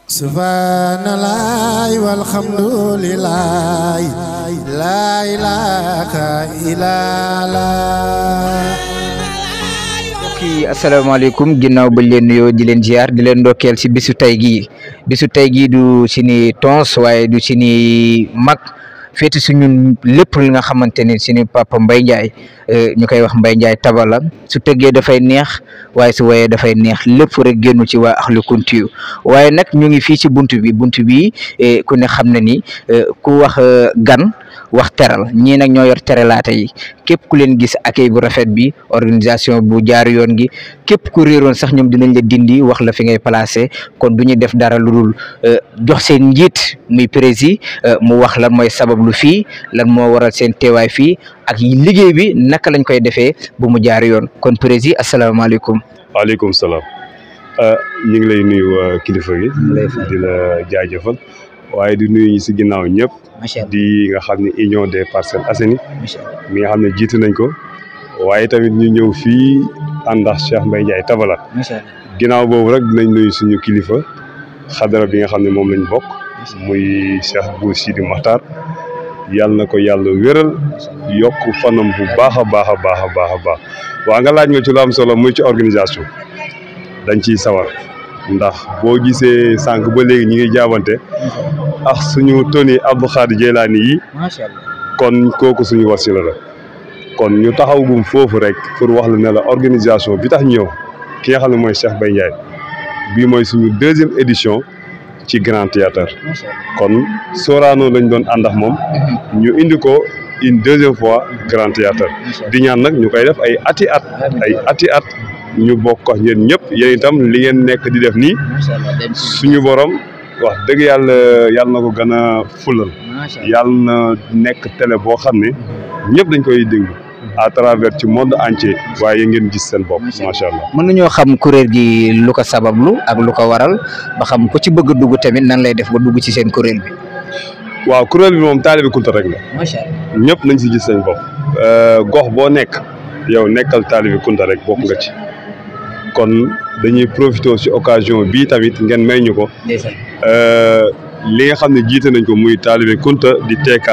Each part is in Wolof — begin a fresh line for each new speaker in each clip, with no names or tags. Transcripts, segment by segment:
Subhanallah walhamdulillah la ilaha illallah.
Asalaamaaleykum ginnaaw ba leen nuyoo di leen ziar di leen ndokkeel si bisu tey gii du sini tons waaye du sini mag féeti su ñun lépp li nga xamante ni sini papa Mbaye Ndiaye ñu koy wax Mbaye Ndiaye Tabala su tëggee dafay neex waaye su woyee dafay neex lépp rek génnu ci waa Akhlou Kountiou waaye nag ñu ngi fii ci buntu bi ku ne xam na ni ku wax gan wax teral ñii nag ñoo yor teralaate yi képp ku leen gis accueil bu rafet bi organisation bu jaar yoon gi képp ku réeroon sax ñoom dinañ la dindi wax la fi ngay placé kon du ñu def dara lu dul jox seen njiit muy prési mu wax lan mooy sabab lu fii lan moo waral seen teewaay fii ak liggéey bi naka lañ koy defee bu mu jaar yoon kon prési asalaamaaleykum.
waaleykum salaam ñu ngi lay nuyu kilifa gi di la jaajëfal waaye di nuyu ñi si ginnaaw ñëpp di nga xam ne Union des Parcelles Assainies mi nga xam ne jiitu nañ ko waaye tamit ñu ñëw fii ànd ak Cheikh Mbaye Ndiaye Tabala ginnaaw boobu rek dinañ nuyu suñu kilifa xadara bi nga xam ne moom lañ bokk muy Cheikh Bou Sidi Makhtar yàlla na ko yàlla wéral yokk fanam bu baax a baax a baax a baax a baax waa nga laaj nga ci lu am solo muy ci organisation dañ ciy sawar ndax boo gisee sànq ba léegi ñi ngi jaabante ak suñu Tony Abdou Khadir Jeylaani yi kon kooku suñu wasila la kon ñu taxawgum foofu rek pour wax la ne la organisation bi tax ñëw ki nga xam ne mooy Cheikh Mbaye Ndiaye bii mooy suñu 2e édition ci Grand Théâtre kon Sorano lañ doon ànd ak moom ñu indi ko une 2e fois Grand Théâtre di ñaan nag ñu koy def ay ati at ñu bokk ak yéen ñëpp yéen itam li ngeen nekk di def nii suñu borom wax dëgg yàlla na ko gën a fulal yàlla na nekk télé boo xam ne ñëpp dañ koy déglu à travers ci monde entier waaye ngeen gis seen bopp macha allah.
mën nañoo xam kuréel gi lu ko sabablu ak lu ko waral ba xam ku ci bëgg a dugg tamit nan lay def ba dugg ci seen kuréel bi.
waaw kuréel bi moom taalibe Kunta rek la.
macha allah
ñëpp nañ si gis seen bopp. gox boo nekk yow nekkal taalibe Kunta rek bokk nga ci. kon dañuy profité ci occasion bii tamit ngeen may ñu ko li nga xam ne jiite nañ ko muy taalibe Kunta di TK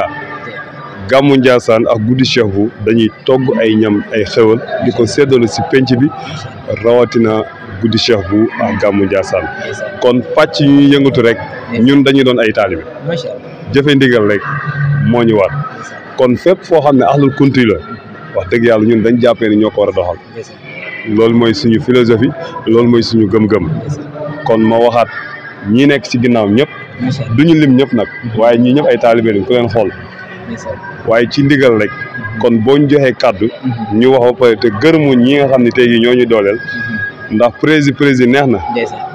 gàmmu Ndiassane ak guddi Cheikh bu dañuy togg ay ñam ay xewal di ko séddale ci penc bi rawatina guddi Cheikh bu ak gàmmu Ndiassane kon pàcc yu ñuy yëngatu rek ñun dañuy doon ay taalibe jëfe ndigal rek moo ñu war kon fépp foo xam ne Akhlou Kountiou la wax dëgg yàlla ñun dañ jàppee ni ñoo ko war a doxal loolu mooy suñu philosophie loolu mooy suñu gëm-gëm kon ma waxaat ñi nekk ci ginnaaw ñëpp duñu lim ñëpp nag waaye ñii ñëpp ay taalibe lañ ku leen xool waaye ci ndigal rek kon boo ñu joxee kàddu ñu wax ba pare te gërëmu ñi nga xam ne tey jii ñoo ñu dooleel ndax prési neex na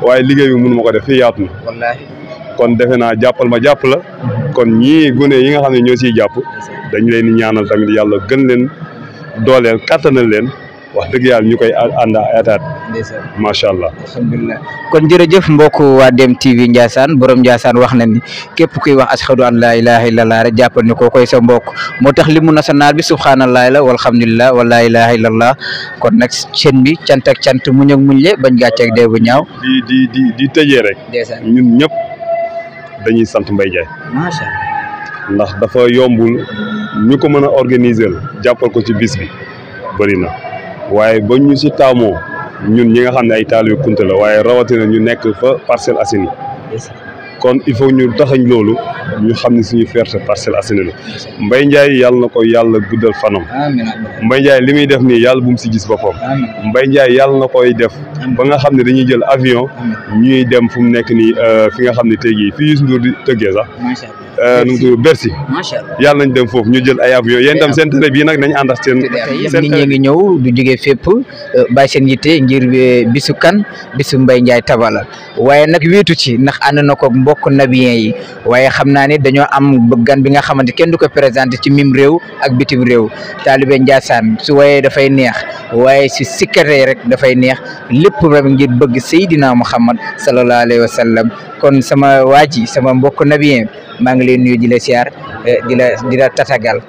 waaye liggéey bi mënu ma ko def fii yaatu na kon defe naa jàppal ma jàpp la kon ñii gune yi nga xam ne ñoo siy jàpp dañ leen di ñaanal tamit yàlla gën leen dooleel kattanal leen wax dëgg yàlla ñu koy ànd ataat macha allah.
alhamdulilah kon jërëjëf mbokk waa Dem TV Ndiassane borom Ndiassane wax na ni képp kuy wax ashhadu an laa ilaha illallah rek jàppal ni koo koy sa mbokk moo tax limu national bi subhanallah la walhamdulillah wa laa ilaha illallah kon nag chaîne bi cant ak cant muñ ak muñ le bañ gàcceeg dee bu ñaaw.
di tëjee rek. ñun ñëpp dañuy sant Mbaye Ndiaye.
macha allah
ndax dafa yombul ñu ko mën a organiser jàppal ko ci bis bi bëri na. waaye ba ñu si taamoo ñun ñi nga xam ne ay taalibe Kunta la waaye rawatina ñu nekk fa Parcelles Assainies kon il faut ñu taxañ loolu ñu xam ne suñu fierté Parcelles Assainies la Mbaye Ndiaye yàlla na ko yàlla guddal fanam Mbaye Ndiaye li muy def nii yàlla bu mu si gis boppam Mbaye Ndiaye yàlla na koy def ba nga xam ne dañuy jël avion ñuy dem fu mu nekk nii fi nga xam ne tey jii fii Youssou Ndour di tëggee sax nu mu tudd Bercy yàlla nañ dem foofu ñu jël ay avion yéen tam seen télé bii nag nañ ànd ak seen
nit ñi ngi ñëw du jógee fépp bàyyi seen yitte ngir bisu kan bisu Mbaye Ndiaye Tabala waaye nag wéetu ci ndax ànd na ko mbokk nabien yi waaye xam naa ne dañoo am gan bi nga xamante kenn du ko présenté ci mim réew ak bitim réew taalibe Ndiassane su waaye dafay neex waaye si sikkatee rek dafay neex lépp rek ngir bëgg Seydina Muhammad sallallahu alayhi wa sallam kon sama waaji sama mbokk nabien maa ngi leen nuyu di la siyaar di la tatagal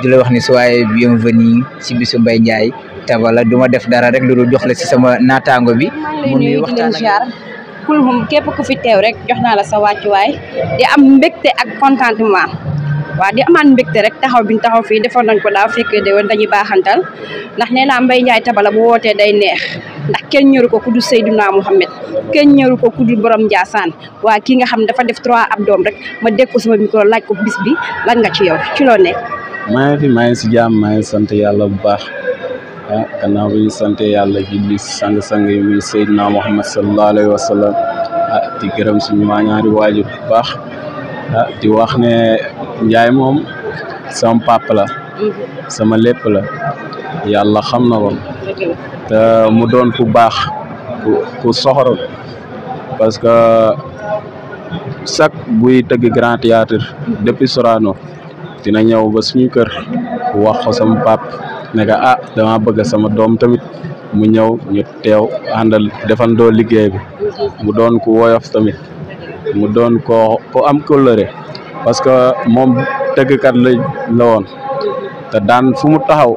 di la wax ni soyez bienvenue si bisu Mbaye Ndiaye Tabala du ma def dara rek lu dul jox la si sama naataango bi mu nuy waxtaan ak
kulhum képp ku fi teew rek jox naa la sa wàccuwaay di am mbégte ak contentement waaw di amaat mbégte rek taxaw biñ taxaw fii defoon nañ ko daaw fekkee déwén dañuy baaxantal ndax nee naa Mbaye Ndiaye Tabala bu wootee day neex ndax kenn ñëru ko ku dul Seydouna Mouhamed kenn ñëru ko ku dul borom Ndiassane waa kii nga xam ne dafa def 3 abdoom rek ma dégg ko sama micro laaj ko bis bi lan nga ci yow ci loo nekk.
maa ngi si jàmm maa ngi sant yàlla bu baax gannaaw bi ñu sant yàlla julli sang-sang yi muy Seydina Muhammad sallallahu alayhi wa sallam di gërëm suñu ñaari waajur bu baax di wax ne Ndiaye moom sama papa la sama lépp la yàlla xam na ko te mu doon ku baax ku soxor parce que chaque buy tëgg Grand Théâtre depuis Sorano dina ñëw ba suñu kër wax ko sama pap ne que dama bëgg sama doom tamit mu ñëw ñu teew àndal defandoo liggéey bi mu doon ku woyof tamit mu doon ko am kóllëre parce que moom tëggkat la woon te daan fu mu taxaw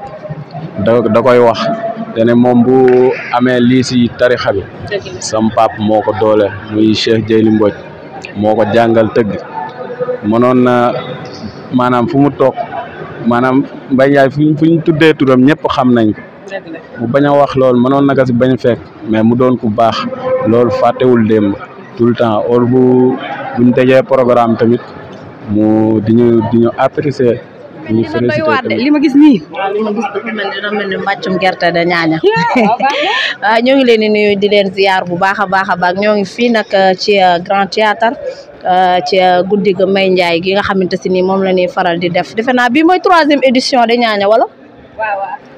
da koy wax te ne moom bu amee lii si tarixa bi sama pap moo ko doole muy Cheikh Jeyli Mbodj moo ko jàngal tëgg mënoon na maanaam fu mu toog maanaam Mbaye Ndiaye fu ñu tuddee turam ñëpp xam nañ ko mu bañ a wax loolu mënoon naka si bañ fekk mais mu doon ku baax loolu fàttewul démb tout le temps or buñ tegee programme tamit mu di ñu apprécier ñu félicité
li ma gis nii
li ma gis dafa mel ni mbàccum gerte da ñaaña waaw ñoo ngi leen di nuyu di leen ziar bu baax a baax ñoo ngi fii nag ci Grand Théâtre ci guddi ga Mbaye Ndiaye gi nga xamante si ni moom la ñuy faral di def defe naa bii mooy 3e édition de ñaaña wala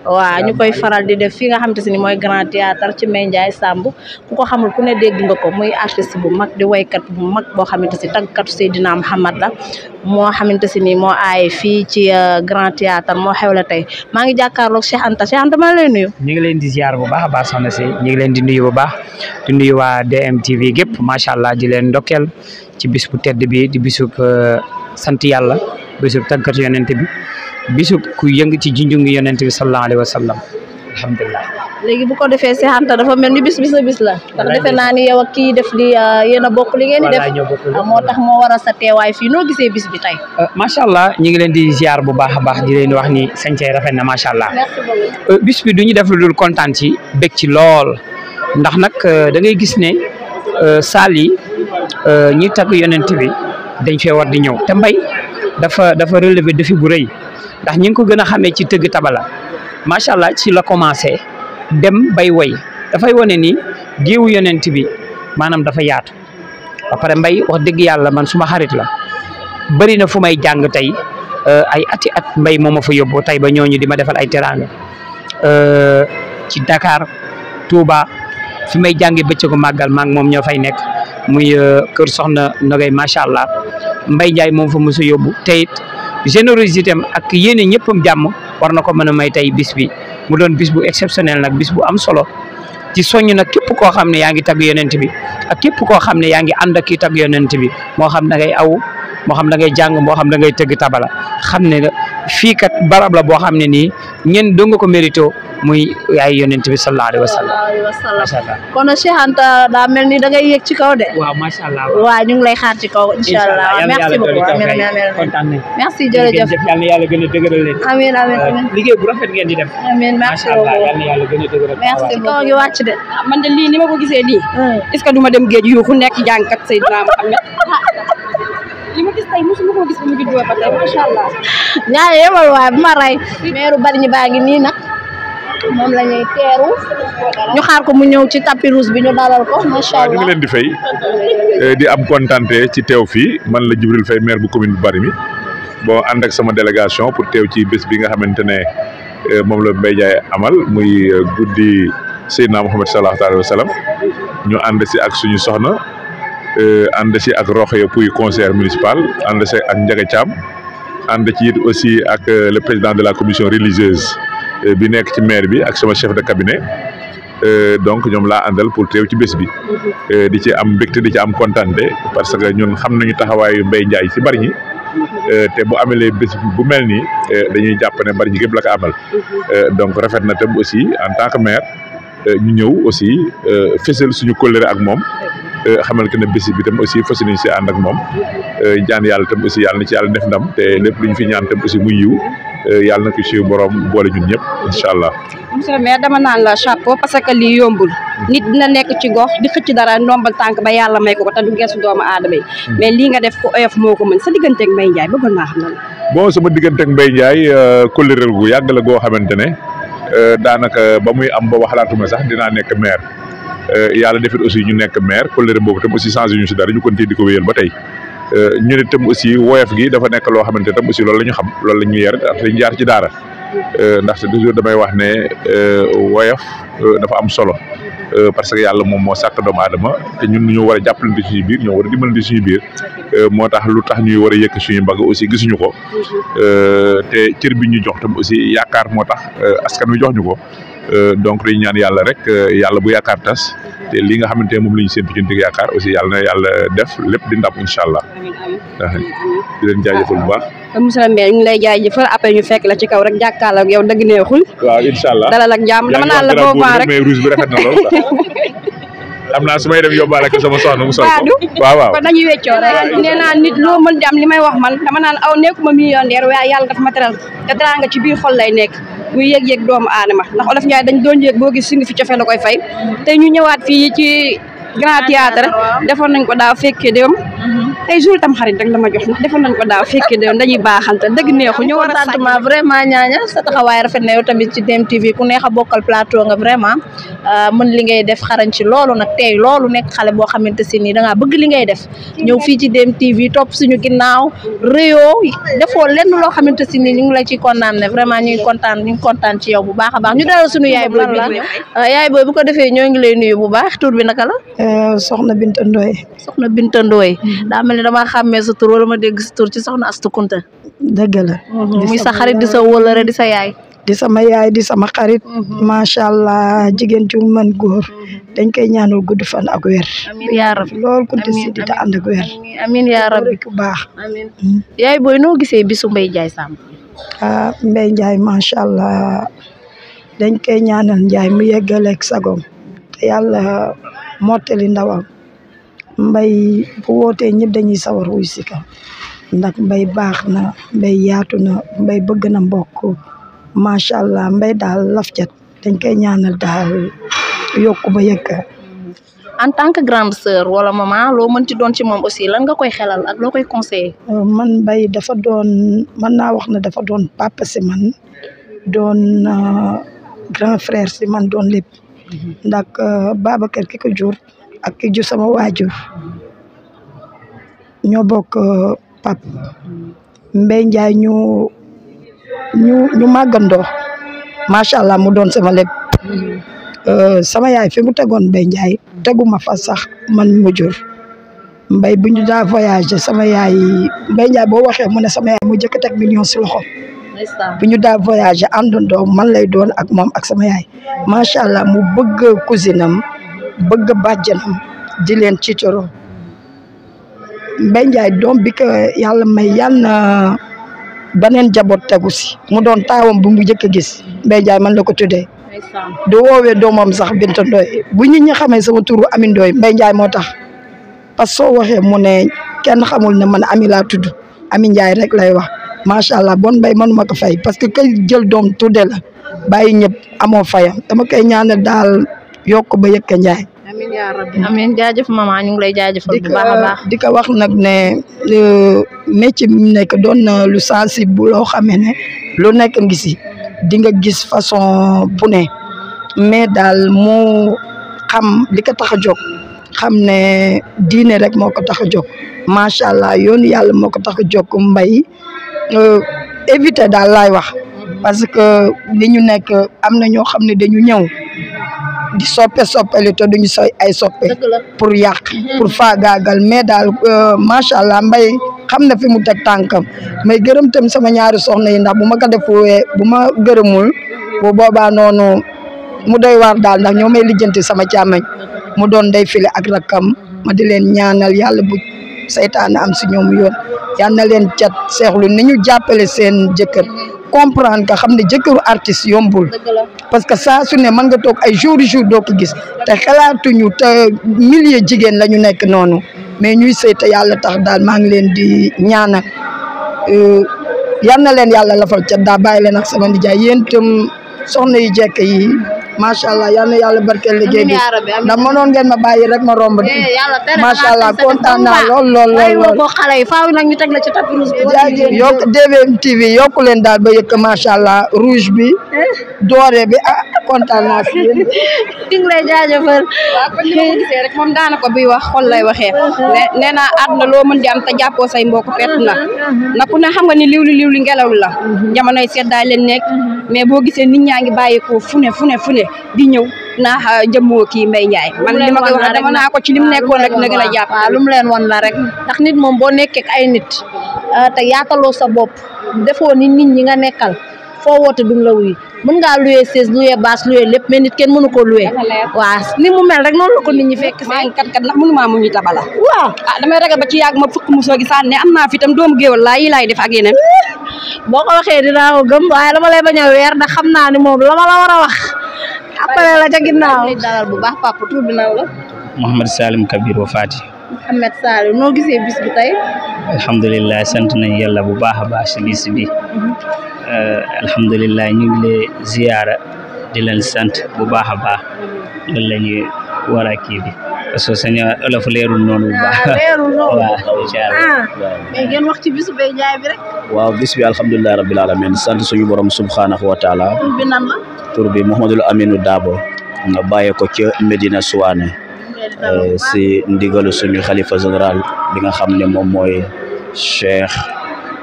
waaw ñu koy faral di def fii nga xamante si ni mooy Grand Théâtre ci Mbaye Ndiaye Samb ku ko xamul ku ne dégg nga ko muy artiste bu mag di waykat bu mag boo xamante si tàggkatu Seydina Mouhamed la moo xamante si ni moo aaye fii ci Grand Théâtre moo xewle tey maa ngi jàkkaarloog Cheikh Anta maa lay nuyu.
ñu ngi leen di ziar bu baax a baax soxna si ñu ngi leen di nuyu bu baax di nuyu waa DMTV gépp macha allah di leen ndokkeel ci bis bu tedd bi di bisub sant yàlla bisub tàggkatu yonent bi bisub ku yëng ci junjungi yonent bi sallallahu alayhi wa sallam alhamdulilah.
léegi bu ko defee Cheikh Anta dafa mel ni bis la ndax defe naa ni yow ak kii def li yéen a bokk li ngeen di def moo tax moo waral sa teewaay fii noo gisee bis bi tey.
macha allah ñu ngi leen di ziar bu baax a baax di leen wax ni sañcee rafet na macha allah. bis bi du ñu def lu dul kontaan ci bég ci lool ndax nag da ngay gis ne saal yi ñi tagg yonent bi dañ fee war di ñëw te Mbaye dafa relever défi bu rëy ndax ñi ngi ko gën a xamee ci tëgg tabala macha allah ci la commencé dem bay woy dafay wane ni géewu yonent bi maanaam dafa yaatu ba pare Mbaye wax dëgg yàlla man suma xarit la bëri na fu may jàng tey ay ati at Mbaye moo ma fa yóbbu tey ba ñooñu di ma defal ay teraanga ci Dakar Touba fi may jàngi bëccëgu màggal maa ngi moom ñoo fay nekk muy kër soxna Nogay macha allah Mbaye Ndiaye moom fa mos a yóbbu te it générosité am ak yéene ñëppam jàmm war na ko mën a may tey bis bi mu doon bis bu exceptionnel nag bis bu am solo ci soññ nag képp koo xam ne yaa ngi tagg yonent bi ak képp koo xam ne yaa ngi ànd ak ki tagg yonent bi moo xam da ngay aw moo xam da ngay jàng moo xam da ngay tëgg tabala xam ne fii kat barab la boo xam ne nii ñen doo nga ko mérito muy yaay yonent bi sallallahu alayhi wa sallam.
macha allah kon Cheikh Anta daa mel ni da ngay yëg ci kaw de.
waaw macha allah
waaw ñu ngi lay xaar ci kaw. incha allah merci beaucoup
kontaan nañ.
merci jërëjëf
yal na yàlla gën a dëgëral leen.
amiin
liggéey bu rafet ngeen di def.
amiin merci beaucoup
yal na yàlla gën a dëgëral.
merci kaw gi wàcc de.
man de lii ni ma ko gisee nii. est-ce que du ma dem géej yu ku nekk jàngkat Seydina Mouhamed. li ma gis tey mosuma koo gis ba mu juddoo ba tey macha allah.
ñaare yemal waaye bu ma rey. meeru Bargny baa ngi nii nag moom la ñuy teeru ñu xaar ko mu ñëw ci tapis rouge bi ñu dalal ko macha allah.
ñu ngi leen di fay di am kontante ci teew fii man la Djibril Faye maire bu commune bu Bargny bon ànd ak sama délégation pour teew ci bés bi nga xamante ne moom la Mbaye Ndiaye amal muy guddi Seydina Mouhamed sallallahu alayhi wa sallam ñu ànd si ak suñu soxna ànd si ak Rokhaya Pouy conseiller municipal ànd si ak Ndiaga Thiam ànd ci it aussi ak le président de la commission religieuse bi nekk ci maire bi ak sama chef de cabinet donc ñoom laa àndal pour teew ci bés bi di ci am mbégte di ci am kontante parce que ñun xam nañu taxawaayu Mbaye Ndiaye ci Bargny te bu amelee bés bu mel nii dañuy jàpp ne Bargny gépp la ko amal donc rafet na tam aussi en tant que maire ñu ñëw aussi fësal suñu kóllëre ak moom xamal que ne bés bi tam aussi fas nañ si ànd ak moom ñaan yàlla tam aussi yàlla na ci yàlla def ndam te lépp lu ñu fi ñaan tam aussi muy yiw yàlla na ko si borom boole ñun ñëpp incha allah.
monsieur le maire dama naan la chapeau parce que lii yombul nit dina nekk ci gox di xëcc dara ndombal tànk ba yàlla may ko te du geesu doomu aadama yi mais lii nga def ko oyof moo ko mën sa digganteeg Mbaye Ndiaye bëggoon naa xam na la.
bon sama digganteeg Mbaye Ndiaye kóllëre gu yàgg la goo xamante ne daanaka ba muy am booba xalaatuma sax dinaa nekk maire yàlla defit aussi ñu nekk maire kóllëre boobu tam aussi changé ñu si dara ñu continuer di ko wéyal ba tey ñu ne tam aussi woyof gi dafa nekk loo xamante tam aussi loolu la ñu xam loolu la ñu yar dañ jaar ci daara ndaxte toujours damay wax ne woyof dafa am solo parce que yàlla moom moo sàkk doomu aadama te ñun ñoo war a jàppalante suñu biir ñoo war a dimbalante suñu biir moo tax lu tax ñuy war a yëkk suñu mbagg aussi gisuñu ko te cër bi ñu jox tam aussi yaakaar moo tax askan wi jox ñu ko donc dañu ñaan yàlla rek yàlla bu yaakaar tas te li nga xamante ne moom la ñu séntu ci digg yaakaar aussi yàlla na yàlla def lépp di ndam incha allah di leen jaajëfal bu baax.
monsieur le maire ñu ngi lay jaajëfal après ñu fekk la ci kaw rek jàkkaarloo ak yow dëgg neexul.
waaw incha allah
dalal ak jàmm dama naan la boobu rek
mais rouge bi rafet na lool xam naa su may dem yóbbaale ak sama soxna mu sol ko waaw
kon dañuy weccoo rek nee naa nit loo mën di am li may wax man dama naan aw nekkuma millionnaire waaye yàlla dafa ma teral te teraanga ci biir xol lay nekk muy yëg-yëg doomu aadama ndax olof Njaay dañ doon yëg boo gis su ngi fi cofee la koy fay te ñu ñëwaat fii ci Grand Théâtre defoon nañ ko daaw fekkee déwam tey jour tam xarit rek la ma jox ndax defoon nañ ko daaw fekkee déwam dañuy baaxante dëgg neexu ñu war a
contentement vraiment ñaaña sa taxawaay rafet na yow tamit ci DMTV ku neex a bokkal plateau nga vraiment mën li ngay def xarañ ci loolu nag tey loolu nekk xale boo xamante si nii dangaa bëgg li ngay def ñëw fii ci DMTV topp suñu ginnaaw réyoo defoo lenn loo xamante si nii ñu ngi la ci kontaan ne vraiment ñu ngi kontaan ci yow bu baax a baax ñu dalal suñu yaay booy bi ñëw yaay booy bu ko defee ñoo ngi lay nuyu bu baax tur bi naka la
soxna Binta Ndoye.
soxna Binta Ndoye. daa mel ni damaa xàmmee sa tur wala ma dégg sa tur ci soxna Astou Kounta.
dëgg la.
muy sa xarit di sa wóolare di sa yaay.
di sama yaay di sama xarit. macha allah jigéen ju mën góor. dañ koy ñaanal gudd fan ak wér.
amiin yaa rabbi
loolu Kounta si di ànd ak wér.
amiin yaa rabbi
ku baax.
amiin yaay booy noo gisee bisu Mbaye Ndiaye Samb.
Mbaye Ndiaye macha allah dañ koy ñaanal Ndiaye mu yeggaleeg sagom te yàlla mottali ndawam Mbaye bu wootee ñëpp dañuy sawar wuy si ka ndax Mbaye baax na Mbaye yaatu na Mbaye bëgg na mbokk macha allah Mbaye daal laf cat dañ koy ñaanal daal yokku ba yëkk.
en tant que grande sœur wala maman loo mënti doon ci moom aussi lan nga koy xelal ak loo koy conseiller.
man Mbaye dafa doon mën naa wax ne dafa doon papa si man doon grand frère si man doon lépp. ndax Babacar ki ko jur ak ki jur sama waajur ñoo bokk pap Mbaye Ndiaye ñu màggandoo macha allah mu doon sama lépp sama yaay fi mu tegoon Mbaye Ndiaye teguma fa sax man mu jur Mbaye bu ñu daa voyagé sama yaay Mbaye Ndiaye boo waxee mu ne sama yaay mu jëkk teg million si loxo bu ñu daa voyagé àndandoo man lay doon ak moom ak sama yaay macha allah mu bëgg cousine am bëgg bàjjanam di leen ciitoro Mbaye Ndiaye doom bi ko yàlla may yàlla na beneen jaboot tegu si mu doon taawam bu mu njëkk a gis Mbaye Ndiaye man la ko tuddee du woowee doomam sax Binta Ndoye bu nit ñi xamee sama turu Ami Ndoye Mbaye Ndiaye moo tax parce que soo waxee mu ne kenn xamul ne man Ami laa tudd Ami Ndiaye rek lay wax macha allah bon Mbaye mënuma ko fay parce que kay jël doom tudde la bàyyi ñëpp amoo fayam dama koy ñaanal daal yokk ba yëkk Ndiaye.
amiin yaa rabbi amiin jaajëf maman ñu ngi lay jaajëfal bu baax a baax.
di ko wax nag ne métier bi mu nekk doon na lu sensible loo xamee ne lu nekk ngi si di nga gis façon bu ne mais daal mu xam li ko tax a jóg xam ne diine rek moo ko tax a jóg macha allah yoonu yàlla moo ko tax a jóg Mbaye éviter daal laay wax parce que li ñu nekk am na ñoo xam ne dañu ñëw di soppali te duñu soy ay soppe pour yàq pour faagaagal mais daal macha allah Mbaye xam na fi mu teg tànkam may gërëm tam sama ñaari soxna yi ndax bu ma ko defuwee bu ma gërëmul bu boobaa noonu mu doy waar daal ndax ñoo may lijjanti sama càmmeñ mu doon day file ak rakkam ma di leen ñaanal yàlla bu seytaane am si ñoom yoon yal na leen cat seexlu ni ñu jàppale seen jëkkër comprendre que xam ne jëkkëru artiste yombul parce que saa su ne mën nga toog ay jour doo ko gis te xalaatuñu te milieu jigéen la ñu nekk noonu mais ñuy sëy te yàlla tax daal maa ngi leen di ñaanal yal na leen yàlla lafal ca daa bàyyi leen ak sama nijaay yéen itam soxna yu jekk yi macha allah yal na yàlla barkeel liggéey bi ndax mënoon ngeen ma bàyyi rek ma romb macha allah kontaan naa lool
xale yi faaw nag ñu teg la ci tapis rouge bi
jaajëf yokk DVM TV yokku leen daal ba yëkk macha allah rouge bi doore bi kontaan naa si yéen
di ngi lay jaajëfal
waaw kon ni ma ko gisee rek moom daana ko buy wax xol lay waxee nee naa àdduna loo mën di am te jàppoo say mbokk pett na ku ne xam nga ni liwli ngelaw la jamonoy seddaay leen nekk mais boo gisee nit ñaa ngi bàyyeekoo fu ne di ñëw naa jëmmoo kii Mbaye Ndiaye man li ma koy wax dama naa ko ci lim nekkoon rek na gën a jàpp
waaw lu mu leen won la rek ndax nit moom boo nekkee ay nit te yaataloo sa bopp defoo ni nit ñi nga nekkal foo woote duñ la wuy mën ngaa loué chaise loué basse loué lépp mais nit kenn mënu ko loué waaw ni mu mel rek noonu la ko nit ñi fekk
maa ngi kat ndax mënumaa mu ñu tabala waaw damay ragal ba ci yàgg ma fukk mu soogi sànne am naa fi tam doomu géwal laa yi laay def ak yeneen
boo ko waxee dinaa ko gëm waaye dama lay bañ a weer ndax xam naa ni moom la ma la war a wax après la ca ginnaaw
dalal bu baax papa tur bi naw la
Mouhamed Salim Kabir wa Fati
Mouhamed Salim noo gisee bis bi tey
alhamdulilah sant nañ yàlla bu baax a baax si bis bi alhamdulilah ñu ngi lay ziyaara di leen sant bu baax a baax loolu la ñuy war a kii bi parce que sañ olof leerul noonu bu baax waaw incha allah
mais ngeen wax ci bisu Mbaye Ndiaye bi rek
waaw bis bi alhamdulilah rabbil alamin sant suñu borom subhanahu wa taala
tur bi nan la
tur bi Mouhamadul Aminou Dabo nga bàyyee ko ca Medina Souane si ndigalu suñu xalifa général bi nga xam ne moom mooy Cheikh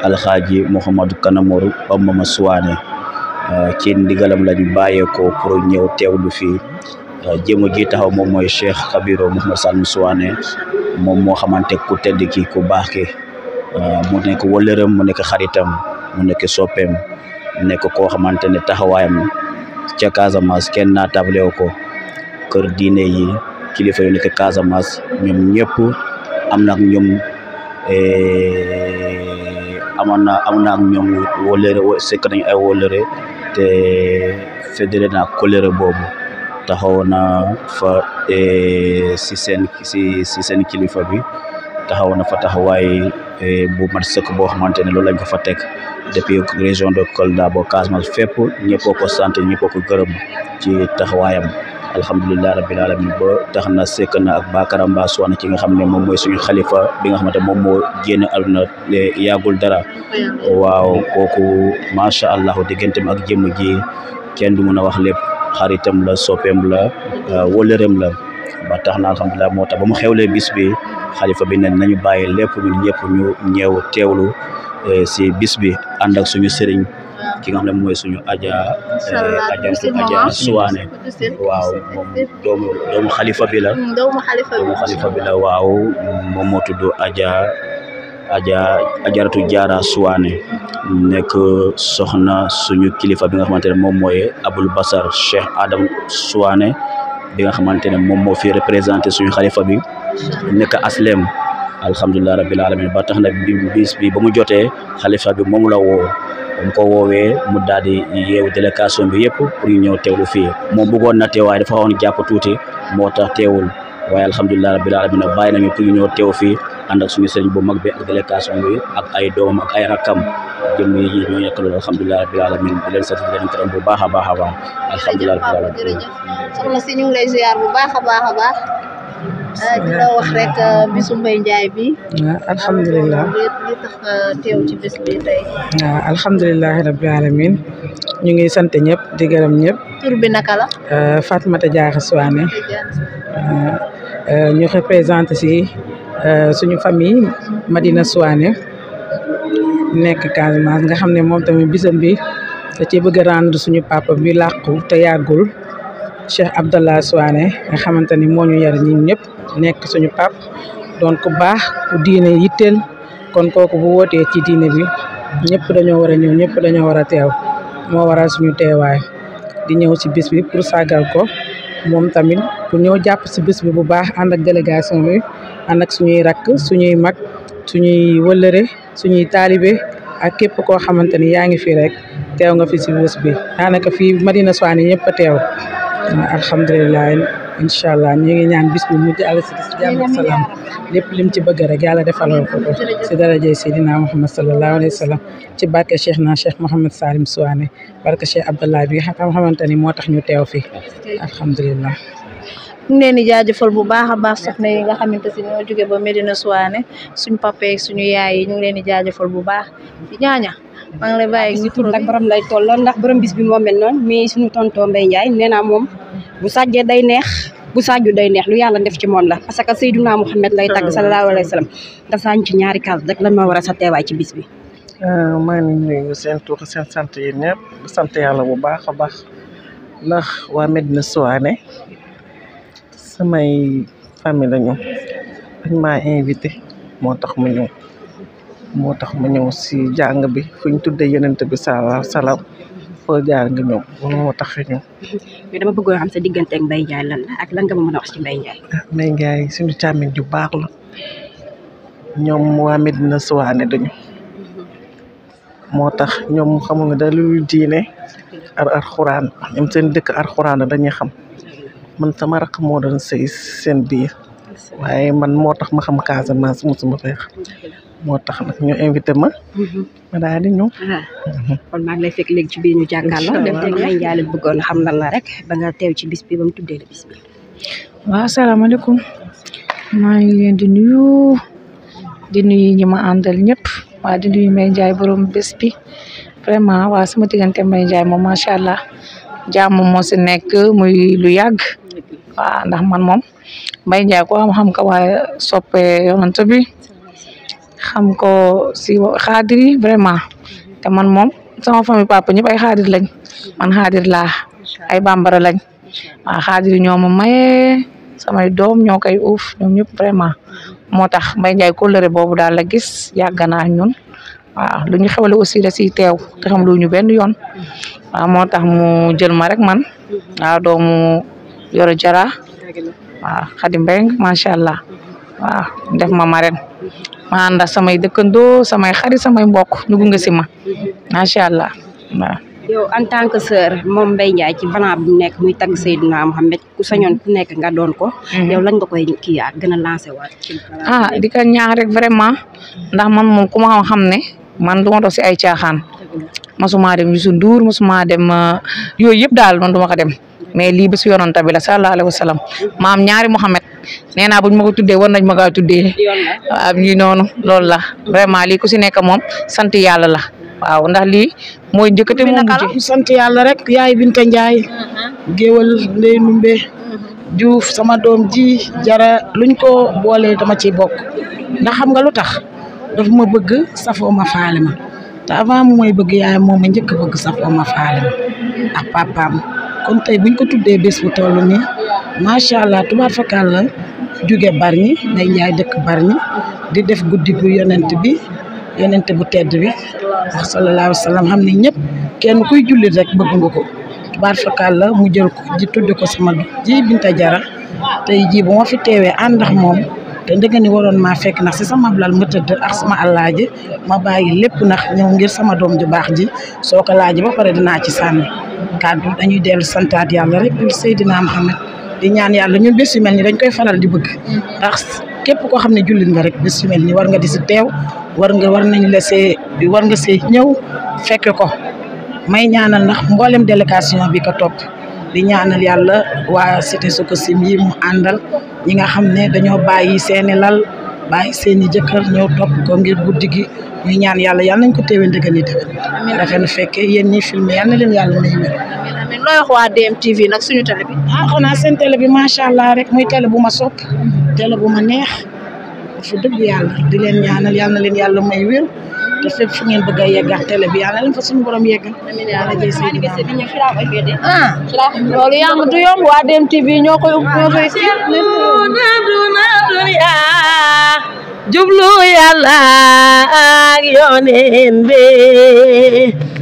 Alxaaji Mouhamadou Kanamourou Bamba Souane ci ndigalam lañu bàyyeekoo pour ñëw teewlu fii jëmu ji taxaw moom mooy Cheikh Kabiro Mouhamed Salim Souane moom moo xamante ku tedd ki ku baax ki mu nekk wëllëram mu nekk xaritam mu nekk soppeem nekk koo xamante ne taxawaayam ca Casamance kenn naa tablew ko kër diine yi kilifa yu nekk Casamance ñoom ñëpp am na ak ñoom am na ak ñoom wóllëre sekk nañ ay wóllëre te fédéré na kóllëre boobu taxaw na fa si seen kilifa bi taxaw na fa taxawaay bu mat sëkk boo xamante ne loolu lañ ko fa teg depuis région de Kolda ba Casamance fépp ñëppoo ko sant ñëppoo ko gërëm ci taxawaayam alhamdulilah rabbil alamin ba tax na sekk na ak Bakara Mba Souane ci nga xam ne moom mooy suñu xalifa bi nga xamante moom moo génn àdduna yàggul dara waaw kooku macha allah digganteem ak jëmm ji kenn du mën a wax lépp xaritam la soppeem la wóllëreem la ba tax na alhamdulilah moo tax ba mu xewlee bis bi xalifa bi ne nañu bàyyi lépp ñun ñëpp ñu ñëw teewlu si bis bi ànd ak suñu sëriñ ki nga xam ne mooy suñu aja Souane waaw moom doomu xalifa bi la waaw moom moo tudd ajaratu Jaara Souane nekk soxna suñu kilifa bi nga xamante ne moom mooy Aboul Basar Cheikh Adam Souane bi nga xamante ne moom moo fi représenté suñu xalifa bi nekk aslem alhamdulilah rabbil alamin ba tax na bis bi ba mu jotee xalifa bi moom la woo mu ko woowee mu daal di yeewu délégation bi yëpp pour ñu ñëw teewlu fii moom bëggoon na teew waaye dafa xawoon jàpp tuuti moo tax teewul waaye alhamdulilah rabbil alamin bàyyi nañu pour ñu ñëw teew fii ànd ak suñu sëriñ bu mag bi ak délégation bi ak ay doomam ak ay rakkam jëm yi ñoo nekk loolu alhamdulilah rabbil alamin di leen sant di leen gërëm bu baax a baax a baax alhamdulilah rabbil alamin
soxna si ñu ngi lay ziar bu baax a baax di la wax rek bisu Mbaye Ndiaye bi
alhamdulilah
li tax teew ci bis bi tey
alhamdulilah rabbil alamin ñu ngi sant ñëpp di gërëm ñëpp
tur bi naka la
Fatmata Diakha Souane ñu représenté si suñu famille Madina Souane nekk Casamance nga xam ne moom tamit bisam bi da ci bëgg a rendre suñu papa bi làqu te yàggul Cheikh Abdallah Souane nga xamante ni moo ñu yar ñun ñëpp nekk suñu pap doon ku baax ku diine yitteel kon kooku bu wootee ci diine bi ñëpp dañoo war a ñëw ñëpp dañoo war a teew moo waral suñu teewaay di ñëw ci bis bi pour sagal ko moom tamit pour ñëw jàpp ci bis bi bu baax ànd ak délégation bi ànd ak suñuy rakk suñuy mag suñuy wëllëre suñuy taalibe ak képp koo xamante ni yaa ngi fi rek teew nga fi si bés bi daanaka fii Madina Souane ñëpp a teew alhamdulilah incha allah ñu ngi ñaan bis bi mujj àll si jàmm ak salaam lépp lim ci bëgg rek yàlla defaloo ko si darajay Seydina Muhammad sallallahu alayhi wa sallam ci barke Cheikh Mouhamed Salim Souane barke Cheikh Abdallah bi nga xamante ni moo tax ñu teew fi alhamdulilah.
ñu ngi leen di jaajëfal bu baax a baax soxna yi nga xamante si ñoo jóge ba Medina Souane suñu papa ak suñu yaay yi ñu ngi leen di jaajëfal bu baax di ñaaña maa ngi lay bàyyi
ñu tur nag borom lay tolloo ndax borom bis bi moo mel noonu mais suñu tonton Mbaye Ndiaye nee naa moom bu sàjjee day neex bu sàjju day neex lu yàlla def ci moom la parce que Seydina Mouhamed lay tagg sallallahu alayhi wa sallam nga saañ ci ñaari kaas rek lan moo war a sa teewaay ci bis bi.
maa ngi nuyu seen tur seen sant yi ñëpp sant yàlla bu baax a baax ndax waa Medina Souane samay famille lañu dañ maa invité moo tax mu ñëw si jàng bi fu ñu tuddee yonent bi sallallahu alayhi wa sallam foo jaar nga ñëw moo tax ñëw.
mais dama bëggoon xam sa diggante ak Mbaye Ndiaye lan la ak lan nga ma mën a wax ci Mbaye Ndiaye.
Mbaye Ndiaye suñu càmmiñ ju baax la ñoom waa Medina Souane dañu moo tax ñoom xamul nga da lu diine ar alxuraan ñoom seen dëkk alxuraan dañuy xam man sama rakk moo doon sëy seen biir waaye man moo tax ma xam Casamance mosuma feex moo tax nag ñu invité ma daal di ñëw.
kon maa ngi lay fekk léegi ci biir ñu jàkkaarloo def teg Mbaye Ndiaye lañ bëggoon xam lan la rek ba nga teew ci bis bi ba mu tuddee la bis bi.
waaw asalaamaaleykum maa ngi leen di nuyu ñi ma àndal ñëpp waa di nuyu Mbaye Ndiaye borom bés bi vraiment waa sama diggante Mbaye Ndiaye moom macha allah jàmm moo si nekk muy lu yàgg waaw ndax man moom Mbaye Ndiaye ko xam ko waaye soppe yonent bi xam ko si xaadir yi vraiment te man moom sama famille papa ñëpp ay xaadir lañ man xaadir laa ay bambara lañ waaw xaadir yi ñoo ma maye samay doom ñoo koy uuf ñoom ñëpp vraiment moo tax Mbaye Ndiaye kóllëre boobu daal la gis yàgg naa ñun waaw lu ñu xewle aussi la siy teew te xam lu ñu benn yoon waaw moo tax mu jël ma rek man waaw doomu Yoro Jara waaw Xadi Mbeng macha allah waaw def ma marraine ma ànd ak samay dëkkandoo samay xarit samay mbokk ñu gunge si ma macha allah waaw.
yow en tant que sœur moom Mbaye Ndiaye ci vanab bi nekk muy tagg Seydina Mouhamed ku sañoon ku nekk nga doon ko. yow lañ nga koy kii yaat gën a lancé waat.
di ko ñaax rek vraiment ndax man moom ku ma xam ne man du ma dox si ay caaxaan masuma dem Youssou Ndour masuma dem yooyu yëpp daal man du ma ko dem mais lii bésu yonent bi la sallallahu alayhi wa sallam maam ñaari Mouhamed nee naa buñ ma ko tuddee war nañ ma kaa tuddee waaw ñi noonu loolu la vraiment lii ku si nekk moom sant yàlla la waaw ndax lii mooy njëkkate moo mujj
sant yàlla rek yaay Binta Ndiaye géwal Ndey Numbe Diouf sama doom ji jara luñ ko boole dama ciy bokk ndax xam nga lu tax daf ma bëgg safoo ma faale ma te avant mu may bëgg yaay moom ma njëkk bëgg safoo ma faale ma ak papaam kon tey buñ ko tuddee bés bu toll nii macha allah tubaar fakal la jóge Bargny Mbaye Ndiaye dëkk Bargny di def guddi gu yonent bu tedd bi wax sallallahu alayhi wa sallam xam ne ñëpp kenn kuy jullit rek bëgg nga ko tubaar fakal la mu jël ko ji tudde ko sama ji Binta Jara tey jii bu ma fi teewee ànd ak moom te ndëgg ni waroon maa fekk ndax si sama blal ma tëdd ak sama àllaaji ma bàyyi lépp ndax ñëw ngir sama doom ju baax ji soo ko laaji ba pare dinaa ci sànni kàddu dañuy dellu santaat yàlla rek dul Seydina Muhammad di ñaan yàlla ñun bés yu mel ni dañ koy faral di bëgg ndax képp koo xam ne jullit nga rek bés yu mel ni war nga di si teew war nga see ñëw fekke ko may ñaanal ndax mboolem délégation bi ko topp di ñaanal yàlla waa cité Sococim yi mu àndal ñi nga xam ne dañoo bàyyi seeni lal bàyyi seeni jëkkër ñëw topp ko ngir guddi gi ñuy ñaan yàlla nañ ko teewee ndëgëni tamit rafet na fekkee yéen ñi filmé yal na leen yàlla may wér.
amiin looy wax waa DMTV nag suñu télé bi.
xanaa seen télé bi macha allah rek muy télé bu ma sopp télé bu ma neex fu dëgg yàlla di leen ñaanal yal na leen yàlla may wér te fépp fu ngeen bëgg a yeggal télé bi yàlla leen fa suñu borom yeggal.
loolu yaa ngi du yomb waa DMTV ñoo koy
jublu yàlla ak yoneen be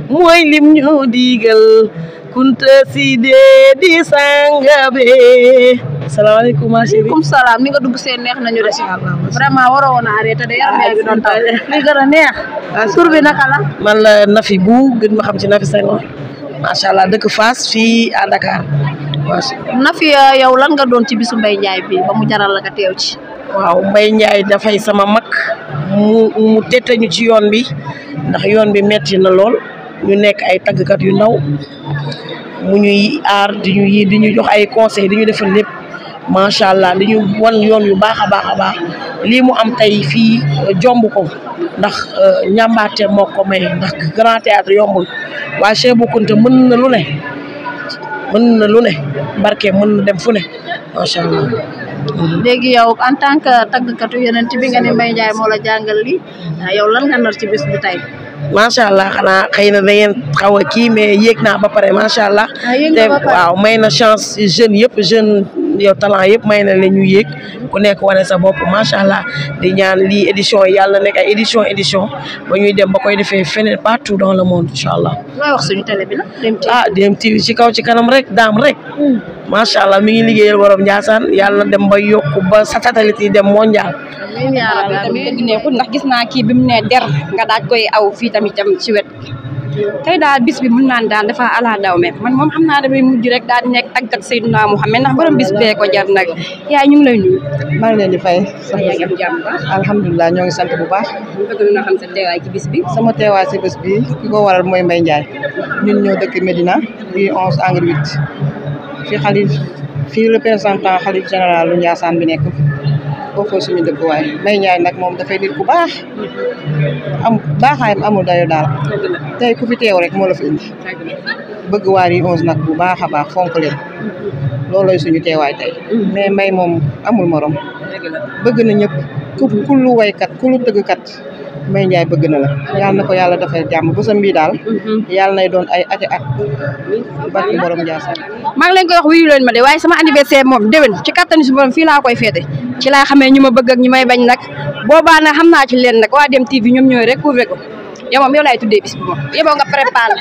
mooy lim ñu digal
kunta side di sangabe salaamaaleykum ma chérie.
waaleykum salaam ni nga dugg seen neex nañu de vraiment waroo woon a arrêté de yaram yaa ngi doon taw li gën a neex tur bi naka la
man la Nafi bu gën ma xam ci Nafi Senghor macha allah dëkk Fass fii à Dakar
Nafi yow lan nga doon ci bisu Mbaye Ndiaye bi ba mu jaral la nga teew ci
waaw Mbaye Ndiaye dafay sama mag mu tette ñu ci yoon bi ndax yoon bi metti na lool ñu nekk ay tàggkat yu ndaw mu ñuy aar di ñu jox ay conseil di ñu defal lépp macha allah di ñu wan yoon yu baax a baax lii mu am tey fii jomb ko ndax ñambaate moo ko may ndax grand théâtre yombul waaye Cheikh Bou Kounta mën na lu ne barke mën na dem fu ne macha allah.
léegi yow en tant que tàggkatu yeneen bi nga ne Mbaye Ndiaye moo la jàngal lii yow lan nga nar ci bés bi tey.
macha allah xanaa xëy na da ngeen xaw a kii mais yéeg naa ba pare macha allah. te waaw may na chance jeunes yëpp yow talent yëpp may na leen ñu yéeg ku nekk wane sa bopp macha allah di ñaan lii édition yi yàlla nekk ay édition ba ñuy dem ba koy defee feneen partout dans le monde incha allah.
looy wax suñu télé bi nag
DMTV ci kaw ci kanam rek daam rek. macha allah mi ngi liggéeyal borom Ndiassane yàlla dem ba yokku ba satellite yi dem mondial.
amiin yaa rabbi tamit dëgg neexul ndax gis naa kii bi mu ne der nga daaj koy aw fii tamit ci wet tey daal bis bi mun naan daal dafa ala daw me man moom xam naa damay mujj rek daal di nekk tàggat Seydina Mouhamed ndax borom bis bee ko jar nag yaay ñu ngi lay nuyu.
maa ngi leen di fay.
yaa ngi am jàmm baax.
alhamdulilah ñoo ngi sant bu baax.
bëgg na xam sa teewaay ci bis bi.
sama teewaay ci bis bi ki ko waral mooy Mbaye Ndiaye ñun ñoo dëkk Médina fii 11 angle 8 fii représentant xalif général lu Ndiassane bi nekk foofu suñu dëkkuwaay Mbaye Ndiaye nag moom dafay nit ku baax baaxaayam amul dayo daal tey ku fi teew rek moo la fi indi bëgg waar yi 11 nag bu baax a baax fonk leen loolooy suñu teewaay tey mais Mbaye moom amul morom bëgg na ñëpp ku lu waykat ku lu tëggkat Mbaye Ndiaye bëgg na la yàlla na ko yàlla dafay jàmm bésam bii daal yàlla nay doon ay ati at barki borom Ndiassane.
maa ngi leen koy wax wuyu leen ma de waaye sama anniversaire moom déwén ci kattanu si borom fii laa koy féete ci laa xamee ñu ma bëgg ak ñu may bañ nag boobaa nag xam naa ci leen nag waa DMTV ñoom ñooy rek couvrir ko yow moom yow laay tuddee bis bi moom yow nga préparé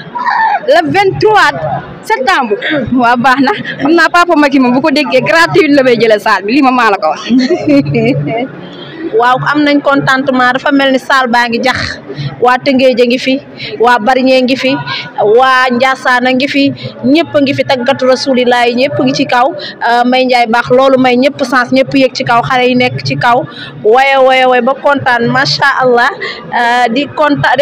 le 23 septembre waaw baax na xam naa papa Macky moom bu ko déggee gratuit la may jëlee salle bi lii ma maa la ko wax.
waaw am nañ contentement dafa mel ni saal baa ngi jax waa Tëngéej a ngi fi waa Barñe ngi fi waa Ndiassane a ngi fi ñëpp a ngi fi tàggatu rasulilah yi ñëpp ngi ci kaw Mbaye Ndiaye baax loolu may ñëpp sens ñëpp yëg ci kaw xale yi nekk ci kaw waye ba kontaan macha allah di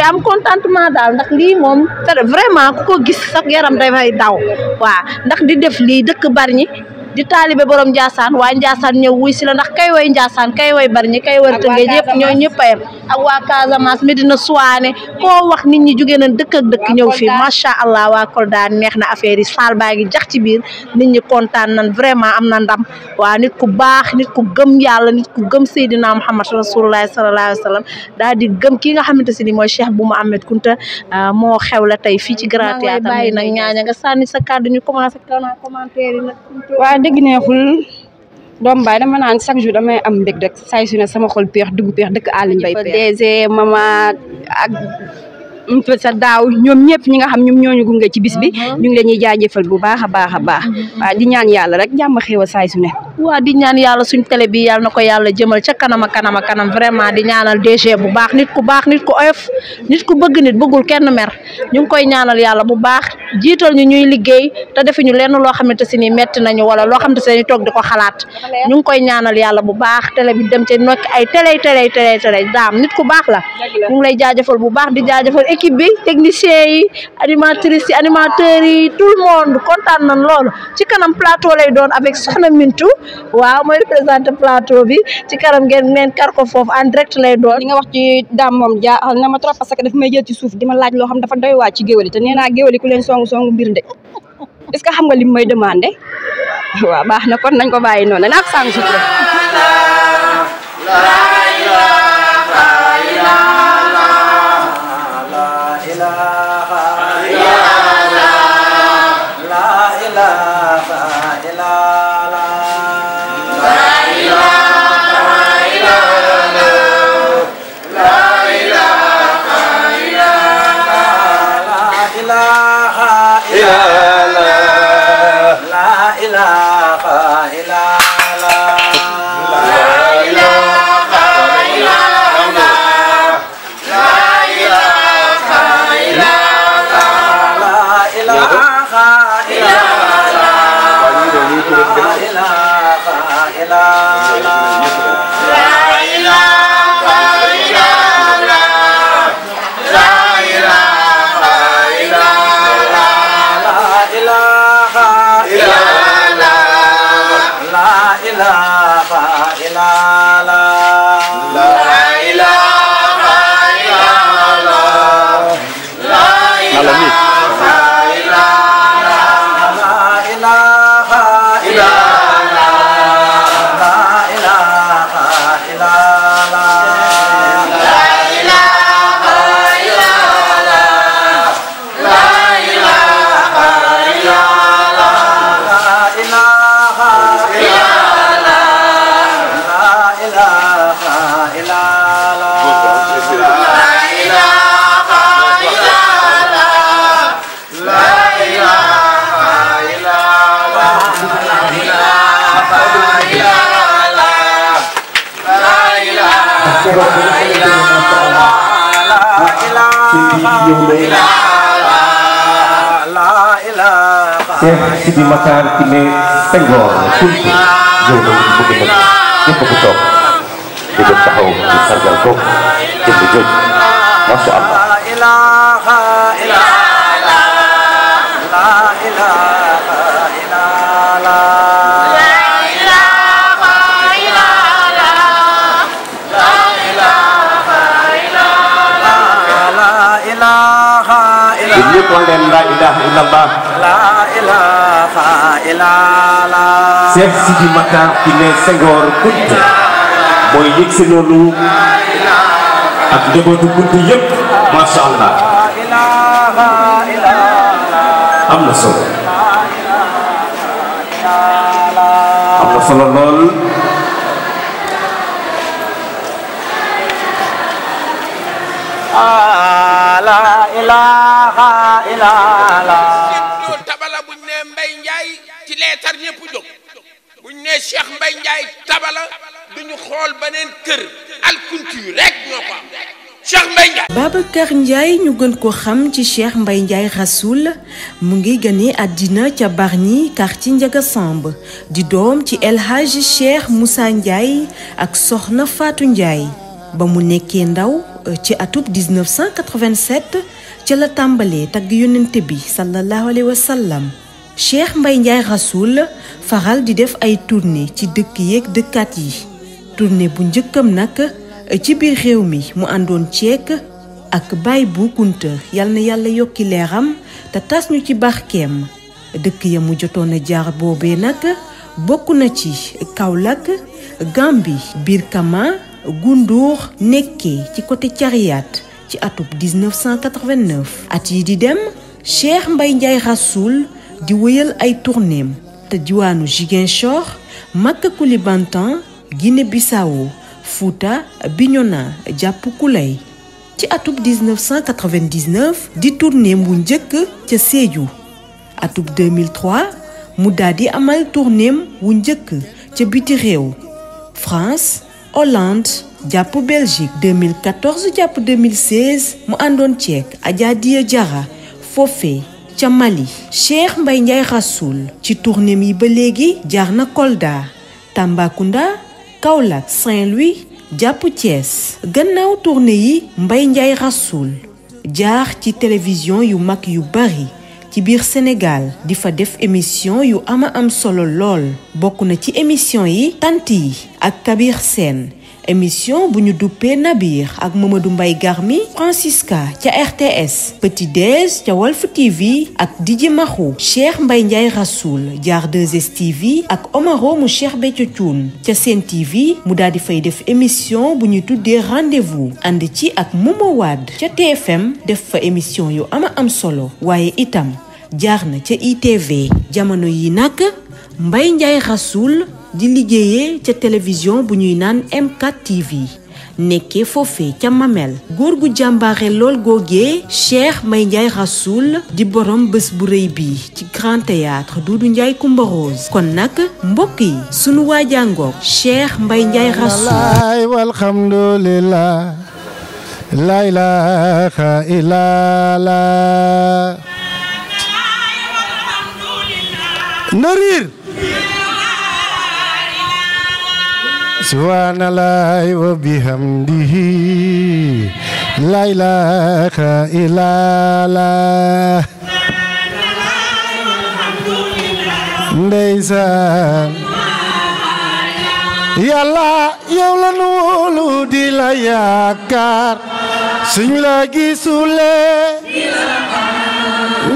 am contentement daal ndax lii moom vraiment ku ko gis sax yaram dafay daw waaw ndax di def lii dëkk Barñi di taalibe borom Ndiassane waa Ndiassane ñëw wuy si la ndax kay way Ndiassane kay way Barñi kay war Tëngéej yëpp ñoo ñëpp a yem ak waa Casamance Medina Souane koo wax nit ñi jugee nañ dëkk ak dëkk ñëw fii macha allah waa Kolda neex na affaire yi saal baa ngi jax ci biir nit ñi kontaan nañ vraiment am na ndam waa nit ku baax nit ku gëm yàlla nit ku gëm Seydina Muhammad rasulullah sallallahu alayhi wa sallam daal di gëm ki nga xamante si ni mooy Cheikh Bou Mouhamed Kounta moo xew la tey fii ci Grand Théâtre bàyyi nag ñaaña nga sànni sa kàddu ñu commencé commentaire yi nag
dëgg neexul doom baay dama naan chaque jour damay am mbég rek saay su ne sama xol peex dugg peex dëkk Aly Mbaye DG mama ak sa daaw ñoom ñëpp ñi nga xam ñoom ñooñu gunge ci bis bi ñu ngi leen ñuy jaajëfal bu baax a baax a baax waaw di ñaan yàlla rek jàmm xéewal saay su ne
waa di ñaan yàlla suñ télé bi yàlla na ko yàlla jëmal ca kanam a kanam vraiment di ñaanal DG bu baax nit ku oyof nit ku bëgg nit bëggul kenn mer ñu ngi koy ñaanal yàlla bu baax jiital ñu ñuy liggéey te defuñu lenn loo xamante si ni metti nañu wala loo xamante si ni toog di ko xalaat ñu ngi koy ñaanal yàlla bu baax télé bi dem ci nekk ay télé daam nit ku baax la ñu ngi lay jaajëfal bu baax di jaajëfal équipe bi technicien yi animatrices yi animateurs yi tout le monde kontaan nañ loolu ci kanam plateau lay doon avec Soxna Mintu waaw mooy représenté plateau bi ci kanam ngeen kar ko foofu en direct lay doon.
li nga wax ci daam moom jaaxal na ma trop parce que dafa may jël ci suuf di ma laaj loo xam dafa doy waa ci géwél te nee naa géwél ku leen songu mbir nde est-ce que xam nga li may demandé waaw baax na kon nañ ko bàyyi noonu naa ko sàngu suuf rek.
la ñëw na Cheikh Sidi Matar ki ne Senghor Kunti ñëw na mu bëgg nag ñëpp ko toog di dem taxaw di sargal ko jënd joj masha Allah ñëpp wax leen la ilaha illallah Cheikh Sidi Matar ki ne Senghor Kunti mooy yëg si noonu ak njabootu Kunti yëpp masha Allah am na solo lool
la ilaha illallah tabala buñ ne Mbaye Ndiaye ci leetar ñëpp jóg buñ ne Cheikh Mbaye Ndiaye tabala duñu xool beneen kër alkunti rek ñoo ko am Cheikh Mbaye Ndiaye.
Babacar Ndiaye ñu gën ko xam ci Cheikh Mbaye Ndiaye Rassoul mu ngi gane àddina ca Bargny quartier Ndiaga Samb di doom ci El Hadji Cheikh Moussa Ndiaye ak Soxna Fatou Ndiaye ba mu nekkee ndaw ci atub 1987 ca la tàmbalee tagg yonente bi sallallahu alayhi wa sallam Cheikh Mbaye Ndiaye Rassoul faral di def ay tournée ci dëkk yeeg dëkkaat yi tournée bu njëkkam nag ci biir réew mi mu àndoon ceek ak Baye Bou Kounta yal na yàlla yokki leeram te tas ñu ci barkeem dëkk ya mu jotoon a jaar boobee nag bokk na ci Kaolack Gambie Birkama Goundour nekkee ci côté Cariat ci atub 1989 at yi di dem Cheikh Mbaye Ndiaye Rassoul di wëyal ay tournéem te diwaanu Ziguinchor Maka Koulibantang Guinée Bissau Fouta Bignona jàpp Koulay ci atub 1999 di tournéem bu njëkk ca Sédhiou atub 2003 mu daldi amal tournéem wu njëkk ca biti réew France Hollande jàpp Belgique 2014 jàpp 2016 mu àndoon ceek Adja Dia Diarra foofee ca Mali Cheikh Mbaye Ndiaye Rassoul ci tournéem yi ba léegi jaar na Kolda Tambacounda Kaolack Saint-Louis jàpp Thiès gannaaw tournée yi Mbaye Ndiaye Rassoul jaar ci télévision yu mag yu bari ci biir Sénégal di fa def émission yu ama am solo lool bokk na ci émission yi tant yi ak Kabir Sène émission bu ñu duppee Nabir ak Mamadou Mbaye Garmi Francisca ca RTS Petit Déj ca Walf TV ak Dj Mahou Cheikh Mbaye Ndiaye Rassoul jaar 2STV ak Omaro mu Cheikh Béthio Thioune ca Sen TV mu daal di fay def émission bu ñu tuddee Rendez-vous ànd ci ak Momo Wade ca TFM def fa émission yu ama am solo waaye itam jaar na ca ITV jamono yi nag Mbaye Ndiaye Rassoul di liggéeyee ca télévision bu ñuy naan M4 TV nekkee foofee ca Mamel góor gu jàmbaare lool googee Cheikh Mbaye Ndiaye Rassoul di borom bés bu rëy bi ci Grand Théâtre Doudou Ndiaye Coumba Rose kon nag mbokk yi sunu waajangoog Cheikh Mbaye Ndiaye Rassoul
walhamdulillah la ilaha illallah Narir subhanallahi wa bihamdihi la ilaha illallah ndeysaan yàlla yow la nu di la yaakaar suñ la gisulee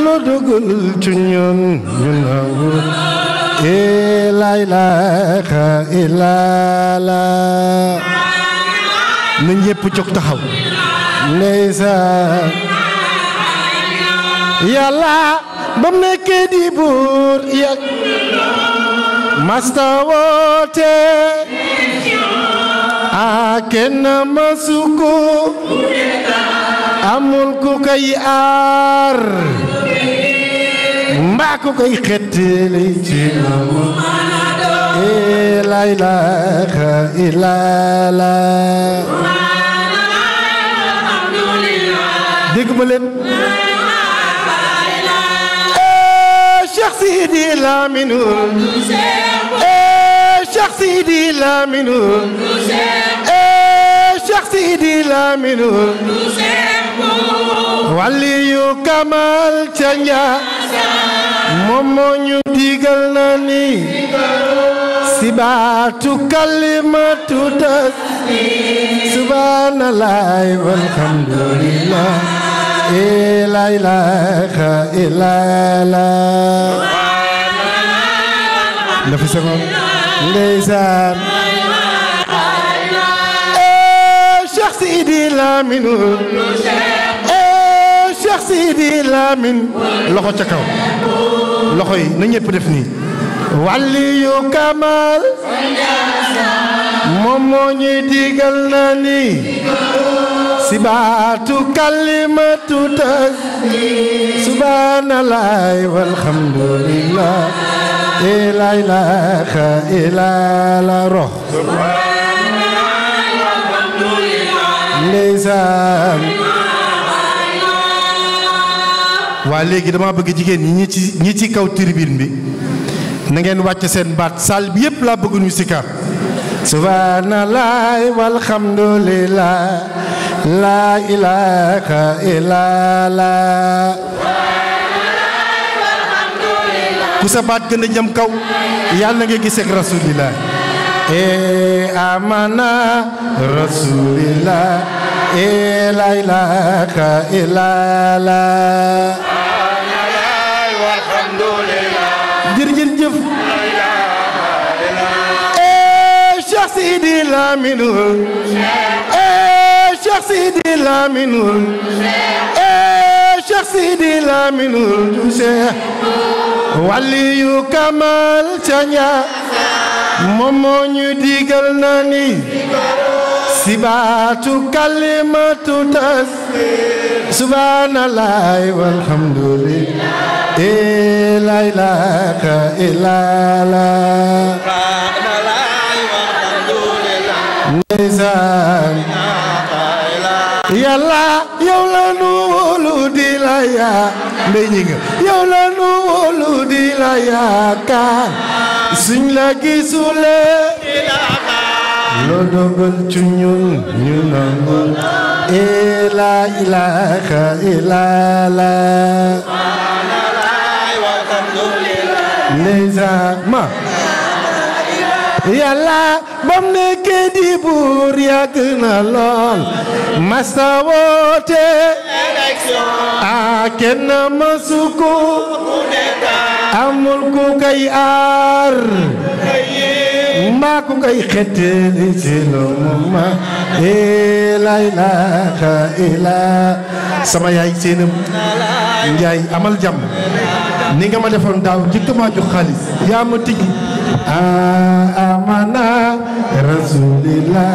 lu dugul ci ñun ñu nangu la ilaha illallah na ñépp jóg taxaw ndeysaan yàlla bam nekkee di buur yàgg masta woote a kenn masuko amul ku koy aar mbaa ku koy xettali ci la ilaha illallah dégg ma leen Cheikh Sidi Lamine Cheikh Sidi Lamine Cheikh Sidi Lamine waliyu Kamal Canja moom moo ñu digal na ni sibaatu kalimatu tasbih subhanallahi walhamdulillah la ilaha illallah ndafi sama ndeysaan Cheikh Sidi Lamine Cheikh Sidi Lamine loxo ca kaw loxo yi na ñëpp def nii waliyu Kamal moom moo ñuy digal na ni sibaatu kalimatu tasbih subhanallahi walhamdulillah la ilaha illallah rox ndeysaan waa léegi dama bëgg jigéen ñi ci kaw tribune bi na ngeen wàcc seen baat salle bi yëpp laa bëgg ñu sikar subhanallahi walhamdulillah la ilaha illallah ku sa baat gën a jëm kaw yàlla nga gis ak rasulillah amana rasulillah la ilaha illallah jërëjëf Cheikh Sidi Lamine Cheikh Sidi Lamine Cheikh Sidi Lamine waliyu Kamal Canja moom moo ñu digal na ni sibaatu kalimatu tasbih subhanallahi walhamdulillah la ilaha illallah ndeysaan yàlla yow la nu wóolu di la yaa ndey ñi nga yow la nu wóolu di la yaakaar suñ la gisule loo dogal ci ñun ñu nangu la ilaha illallah ndeysaan ma yàlla bam nekkee di buur yàgg na lool masta woote kenn mësu ko amul ku kay aar mbaa ku kay xettali ci loolu ma la ilaha illa sama yaay seenam njaay amal jàmm ni nga ma defoon daaw jëkk maa jox xaalis yaa ma tigi amana rasulillah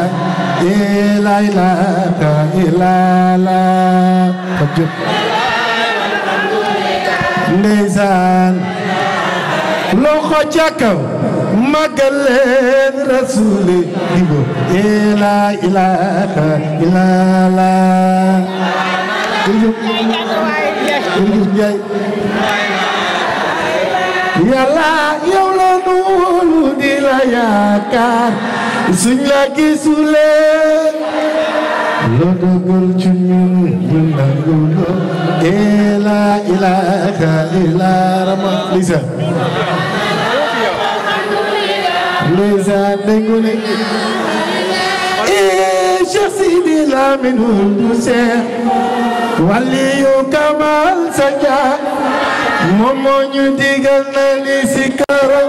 la ilaha illallah ndeysaan loxo ca kaw magal leen rasuli digo la ilaha illallah yàlla yow la nu wóolu di la yaakaar suñ la gisulee loo dogal ci ñun ñu nangu loo la ilaha illa rama lisa nangu ne Cheikh Sidi Lamine du Cheikh waliyu Kamal Canja moom moo ñu digal na li sikara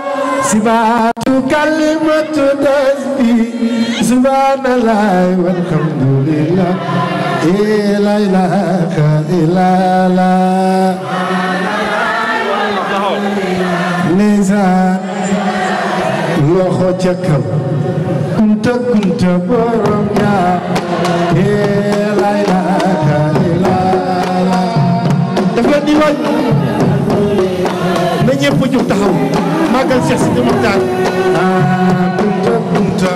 sibaatu kalimatu tasbih subhanallahi walhamdulillah la ilaha illallah nizam loxo ca kaw kunta kunta borom yaa la ilaha illallah dafa di waay na ñëpp jóg taxaw màggal Cheikh Sidi Mokhtar kunta kunta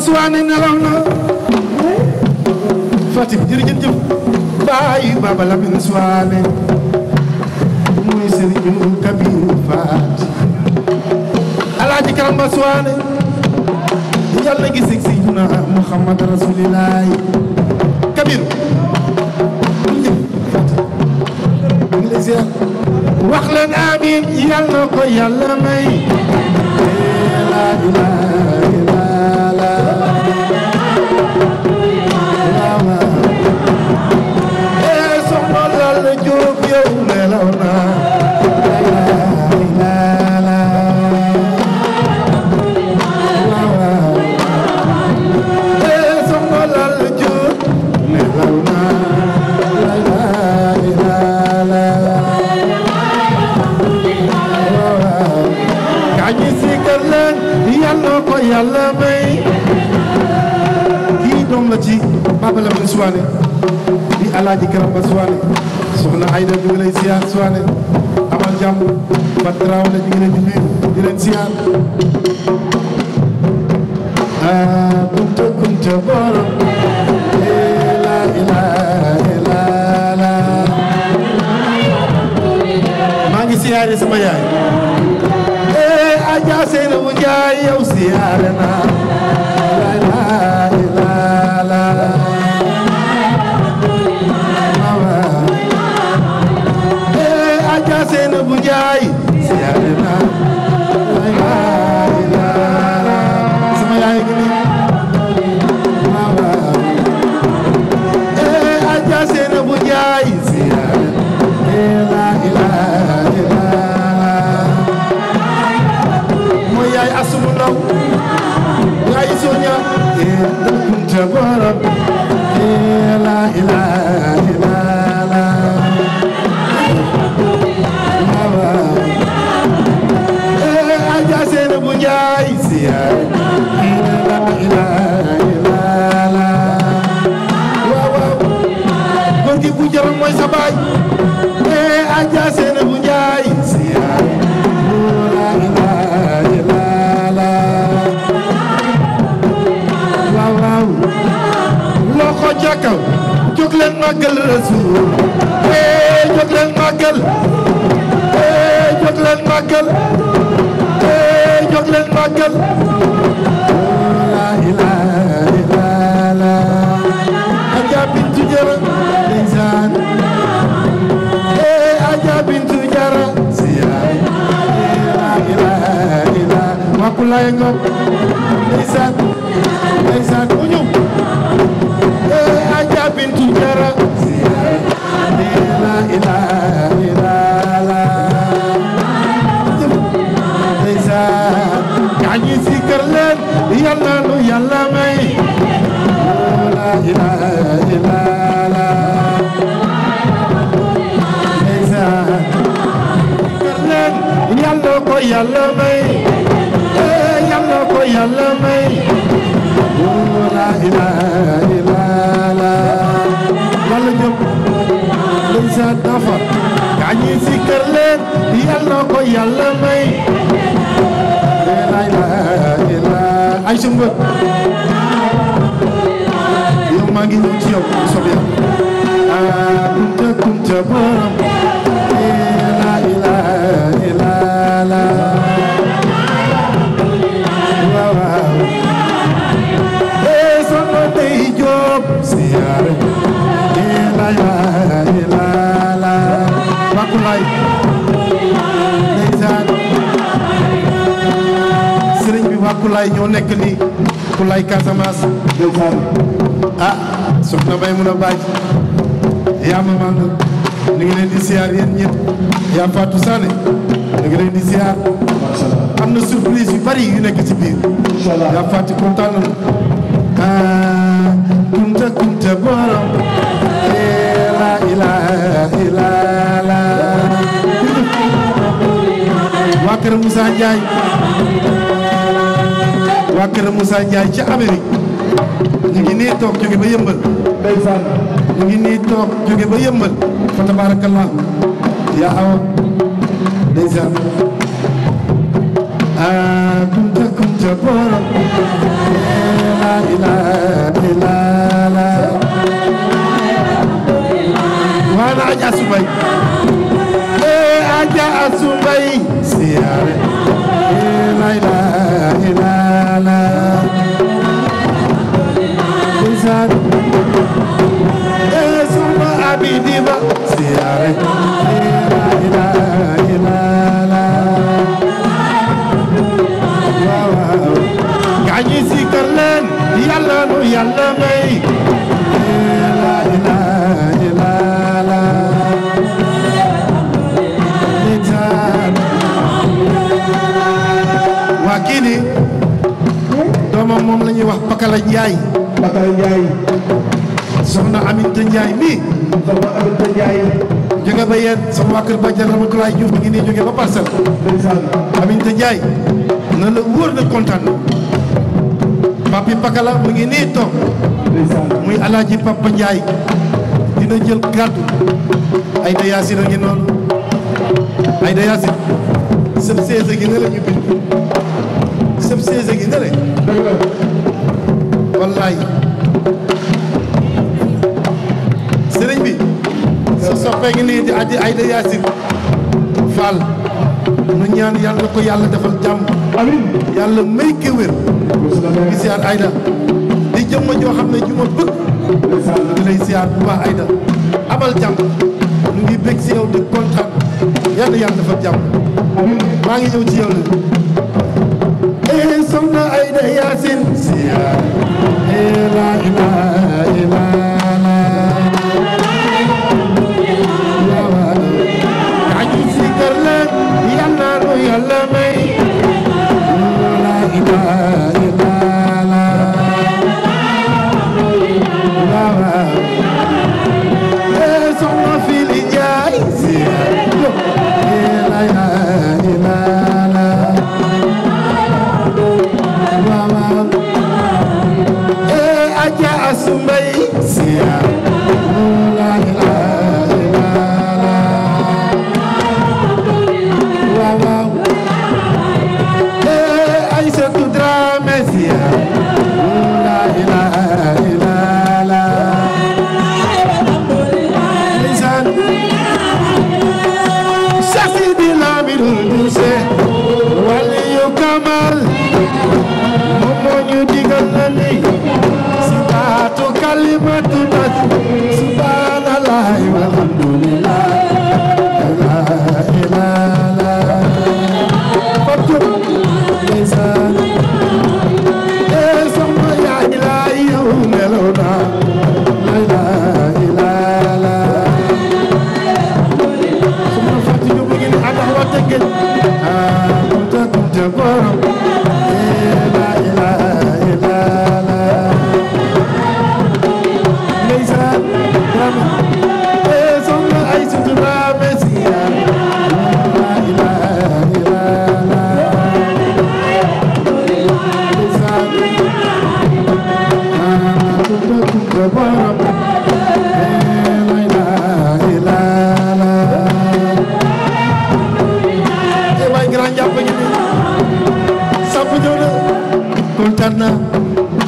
Suwaane nelaw na Fatim jërëjëf bàyyi Baba Lamine Suwaane muy Serigne Kabiru Faat Alaaji Karamba Suwaane yàlla gis ak Seydina Muhammad Rasulillah Kabiru wax leen amiin yàlla ko yàlla may la ilaha illallah yàlla may kii doom la ci Baba Lamine Suwaane di Alaaji Karamba Suwaane soxna Ayda ñu ngi lay siyaar Suwaane amal jàmm Badraaw la ñu ngi leen di nuyu di leen siyaar kunta kunta borom la ilaha illallah maa ngi siyaare sama yaay Aja Seynabu Njaay yow siyaare naa la ilaha illallah Aja Seynabu Njaay siyaare naa la ilaha illallah sama yaay gi ni Aja Seynabu Njaay siyaare la ilaha illallah yaay asumu ndaw yaay soña kunta borom la ilaha illallah Aja Seynabu Njaay siyaar la ilaha illallah waaw góor gi bu jaram mooy sa baay Aja Seynabu Njaay siyaar la ilaha illallah waaw loxo ca kaw jóg leen màggal Rasuul jóg leen màggal jóg leen màggal jóg leen màggal la ilaha illallah Aja Bintu Jara ndeysaan Aja Bintu Jara siyaar la ilaha illallah Makulaay Ngom ndeysaan ndeysaan mu ñëw yàlla may la ilaha illallah yàlla ko yàlla may yàlla ko yàlla may la ilaha illallah wala jóg lay sa dafa kañi si kër leen yàlla ko yàlla may la ilaha illallah ay sumba yow maa ngi ñëw ci yow sob yàlla kunta kunta borom la ilaha illallah waaw sama day job siyaare la ilaha illallah wakulay ndeysaan sëriñ bi wakulay ñoo nekk ni kulay Casamance ndeysaan ah soxna may mun a baaj yaa ma mang ni ngi leen di siyaar yéen ñëpp yaa Fatou Sané ni ngi leen di siyaar am na surprise yu bari yu nekk ci biir yaa Fatou kontaan na kunta kunta borom la ilaha illallah waa kër Moussa Ndiaye waa kër Moussa Ndiaye ca Amérique ñu ngi nii toog jóge ba yëmbal ndeysaan ñu ngi nii toog jóge ba yëmbal fa tabarakallah yaa awa ndeysaan kunta kunta borom la ilaha illallah waana Aja Subay Aja Subay siyaare la ilaha illallah ndeysaan suma abidi ba siyaare la ilaha illallah waaw gaañi si kër leen yàlla nu yàlla may la ilaha illallah waa kii ni doomam moom la ñuy wax Pakala Njaay Pakala Njaay soxna Aminta Njaay mi soxna Aminta Njaay jóge ba yéen sama waa kër Badiane Ramatulaay Diouf mi ngi nii jóge ba Parcelles Aminta Njaay na la wóor na kontaan na papi Pakala mu ngi nii toog muy alaaji Papa Njaay dina jël kàddu Ayda Yaasin a ngi noonu Ayda Yaasin sëb seese gi ne la ñu bind sëb seese gi ne la wallaay sëriñ bi sa soppee ngi nii di aji Ayda Yaasin Fall nu ñaan yàlla na ko yàlla defal jàmm amiin yàlla may ko wér ngi siyaar Ayda di jëmma joo xam ne ju ma bëgg di lay siyaar bu baax Ayda amal jàmm ñu ngi bég si yow di kontaan yàlla yàlla defal jàmm maa ngi ñëw ci yow la soxna Ayda Yaasin siyaar la ilaha illallah kañi si kër leen yàlla nu yàlla may la ilaha illallah soxna Fili Njaay siyaar la ilaha illallah Aja Asumay siyaar la ilaha illallah Aysatu Drame siyaar la ilaha illallah lisan Sidi Laminul Duse waliyu Kamal moom moo ñu digal na ni si baatu kalim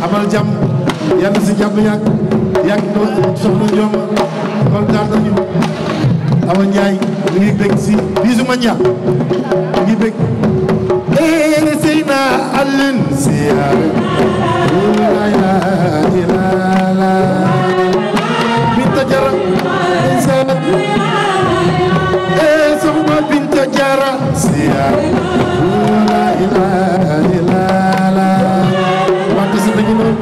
amal jàmm yàlla si jàmm yàgg soxna Diom kontaan nañu Awa Ndiaye mi ngi bég si bisu ma ñaar mi ngi bég Seyna Alioune siyaare la ilaha illallah Binta Jara soxna Binta Jara siyaare la ilaha illallah wante si dañu noonu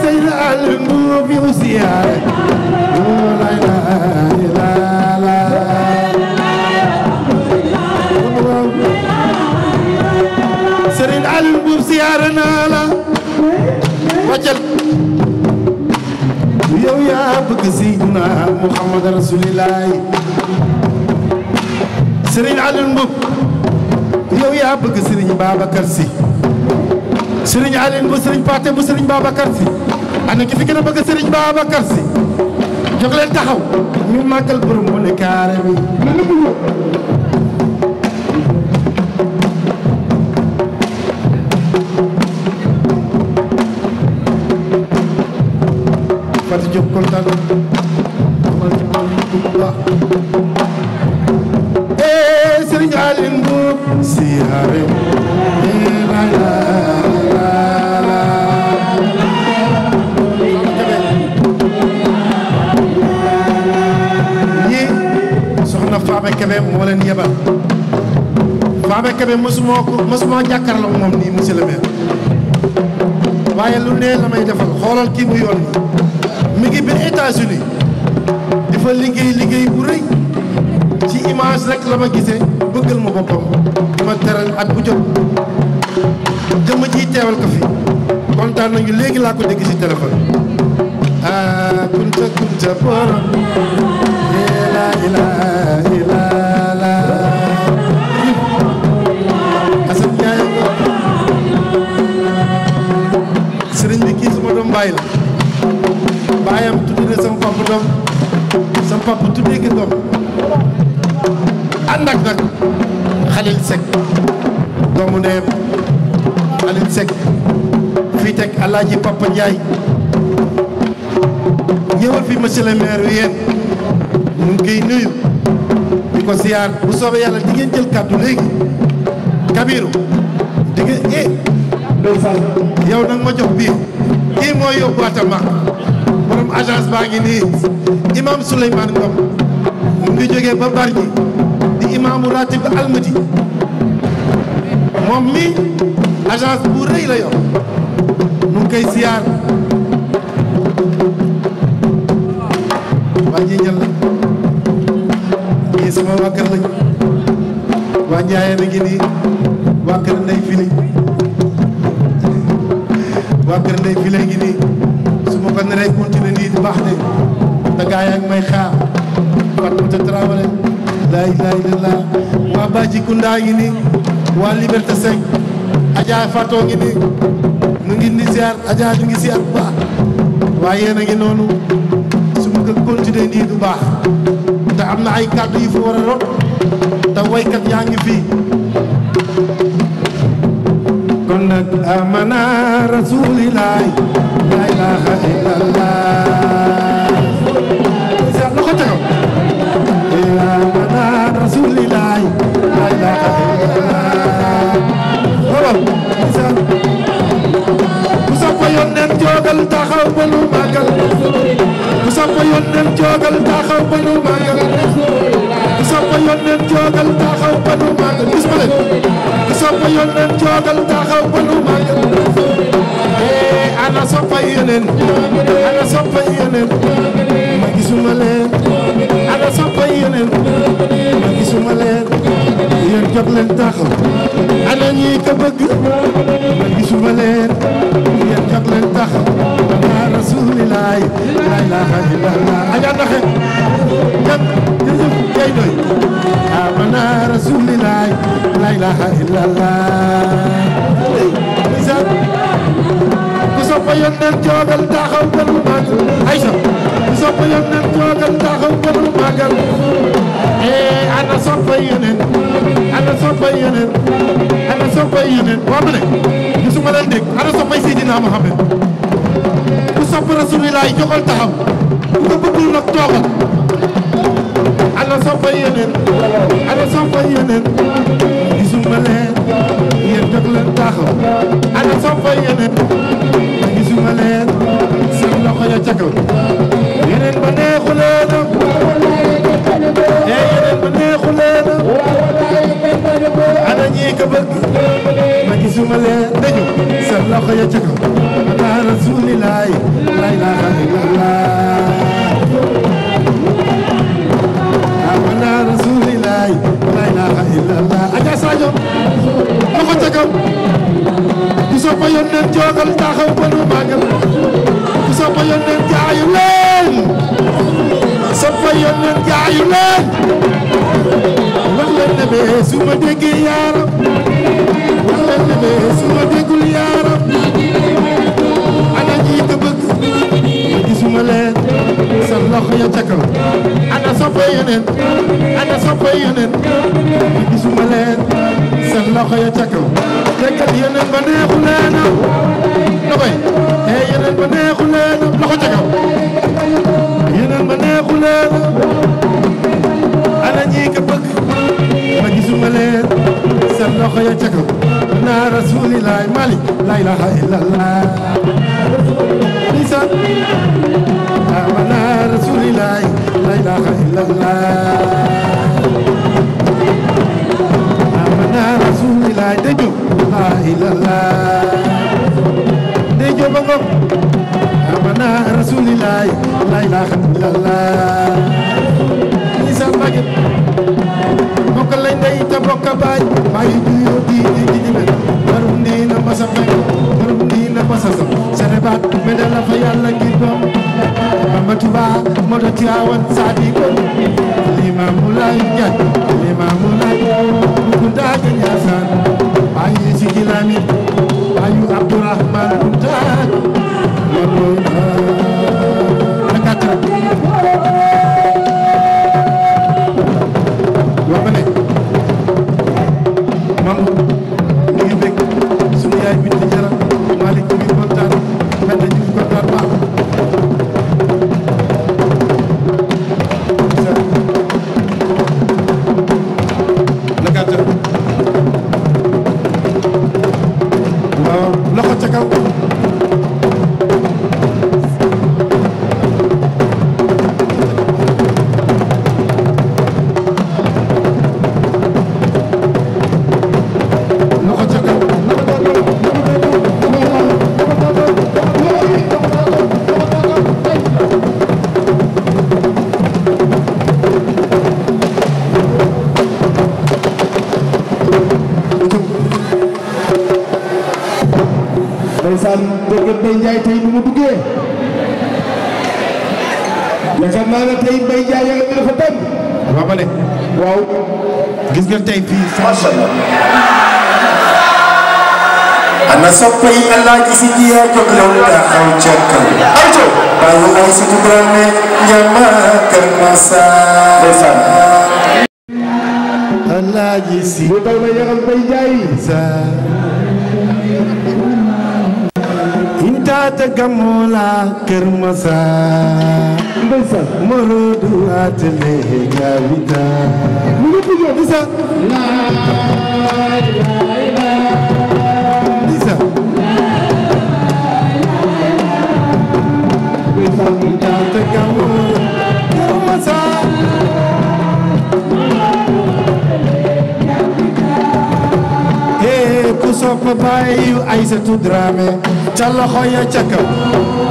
Seyna Alioune bi siyaare la ilaha illallah Serigne Alioune Mbuub siyaare naa la wàccal yow yaa bëgg Seydina Muhammad Rasulillahi Serigne Alioune Mbuub yow yaa bëgg Serigne Babacar Sy Serigne Alioune bu Serigne Pathé bu Serigne Babacar Sy ana ki fi gën a bëgg Serigne Babacar Sy jóg leen taxaw ñu màggal borom mu ne kaare bi Fatou Diop kontaan Serigne Alioune Mbuub siyaare la ñi soxna Fama Kébé moo leen yebal Fama Kébé mosuma jàkkaarloo moom nii monsieur le maire waaye lu ne la may defal xoolal kii mu yoon mi ngi biir États-Unis dafa liggéey bu rëy ci image rek la ma gisee bëggal ma boppam ma teral ak bu jot jëmm ji teewal ko fi kontaan nañu léegi laa ko dégg ci téléphone kunta borom la ilaha illallah Assane Ndiaye sëriñ bi kii sama doom bàyyi la baayam tuddee sama papa doom sama papa tuddee ki doom ànd ak nag Khalil Seck doomu ndeyam Khalil Seck fii teg Alaaji Papa Ndiaye ñëwal fi monsieur le maire yéen ñu ngi koy nuyu di ko ziar bu soobee yàlla di ngeen jël kàddu léegi Kabiru di ngeen yow nag ma jox bii kii mooy yóbbuwaata ma borom agence baa ngi nii imam Souleymane Ngom mu ngi jógee ba Bargny di imaamu ratib almadi moom mi agence bu rëy la yor mu ngi koy ziar waa ji njël la ñii sama waa kër lañu waa Njaayeen a ngi nii waa kër Ndey Fili waa kër Ndey Fili ngi nii su ma ko naree continuer nii di baax de te gaa yaa ngi may xaar Fatouta Traoré la ilaha illallah waa Badji Kounda ngi nii waa Liberté 5 Adja Fatou ngi nii mu ngi ni ziar Adja ñu ngi ziar bu baax waaye yéen a ngi noonu su ma ko continuer nii du baax te am na ay kàddu yu fa war a rot te waykat yaa ngi fii kon nag amana rasulillahi la ilaha illallah sa loxo taxaw amana rasulillahi la ilaha illallah waaw ku soppa yónneen joogal taxaw ba nu màggal ku soppa yónneen joogal taxaw ba nu màggal ku soppa yónneen joogal taxaw ba nu màggal gis ma leen ku soppa yónneen joogal taxaw ba nu màggal ana soppa yónneen ana soppa yónneen ma gisuma leen ana soppa yónneen ma gisuma leen yéen jóg leen taxaw ana ñi ko bëgg ma gisuma leen yéen jóg leen taxaw ana rasulillahi la ilaha illallah aja naxe ñam jërëjëf kay doy amana rasulillahi la ilaha illallah ku soppa yónneen joogal taxaw ba nu màggal Aïcha ku soppa yónneen joogal taxaw ba nu màggal ana soppa yónneen ana soppa yónneen ana soppa soppay yeneen waa ma ne gisuma leen dégg ana soppay Seydina Mohamed ku sopp Rasulilaay joxal taxaw ku ko bëggul nag toogal ana soppay yeneen gisuma leen yéen jóg leen taxaw ana soppay yeneen gisuma leen seen loxo ya ca kaw yeneen ba neexu leen yeneen ba neexu leen ana ñi ko bëgg ma gisuma leen dañu seen loxo ya ca kaw ana Rasulilaay la ilaha illallah ana Rasulilaay la ilaha illallah aja Sadio loxo ca kaw ku soppa yónneen joogal taxaw ba nu màggal ku soppa yónneen jaayu leen soppa yónneen jaayu leen wax leen ne bee su ma déggee yaaram wax leen ne bee su ma déggul yaaram ana ñi ko bëgg ma gisuma leen sa loxo ya ca kaw ana soppa yónneen ma gisuma leen sa loxo ya ca kaw déggal yeneen ba neexu leena na koy yeneen ba neexu leena loxo ca kaw yeneen ba neexu leena ana ñi ko bëgg ma gisuma leen seen loxo ya ca kaw na Rasulilaay Malik la ilaha illallah lisan na Rasulilaay la ilaha illallah na Rasulilaay dejo la ilallah dejo ba ngok amana Rasulilaay la ilaha illallah ni sa magit bokk lay ndey ta bokk baay baay juyo di mel barum dina masa fek barum dina masa sam senebat medal fa Yàlla gi doom Mamadu Ba modo Tiwaawan Sadiko Limaamu Laay Njaay Limaamu Laay Kuntaga Njaasaan bayu Sidi Lamin bayu Abdourahman Kuntaga nakatra wamane mamu ñu ngi bëgg suñu yaay bi di jara Malick ñu ngi kontaan man ñu ngi kontaan baax nakatra waaw loxo ca kaw
ndeysaan dégg Mbaye Ndiaye tey nu mu duggee yaakaar naa ne tey Mbaye Ndiaye yàlla dafa dem
waaw ma ne
waaw
gis nga tey fii
macha Allah
ana soppay Alaaji Si Jiya jóg law taxaw ca kaw ayto bayu ay Sidi Dramé njama Kër Masar ndeysaan
Alaaji Si
bu daw na yaram Mbaye Ndiaye
Intaata gamola Kër Masar
ndeysaan
morodu atele gavita
mu ngi bëgg
Lisa Lisa Intaata gamola Kër Masar ku sopp bayu Aysatu Dramé ca loxo ya ca kaw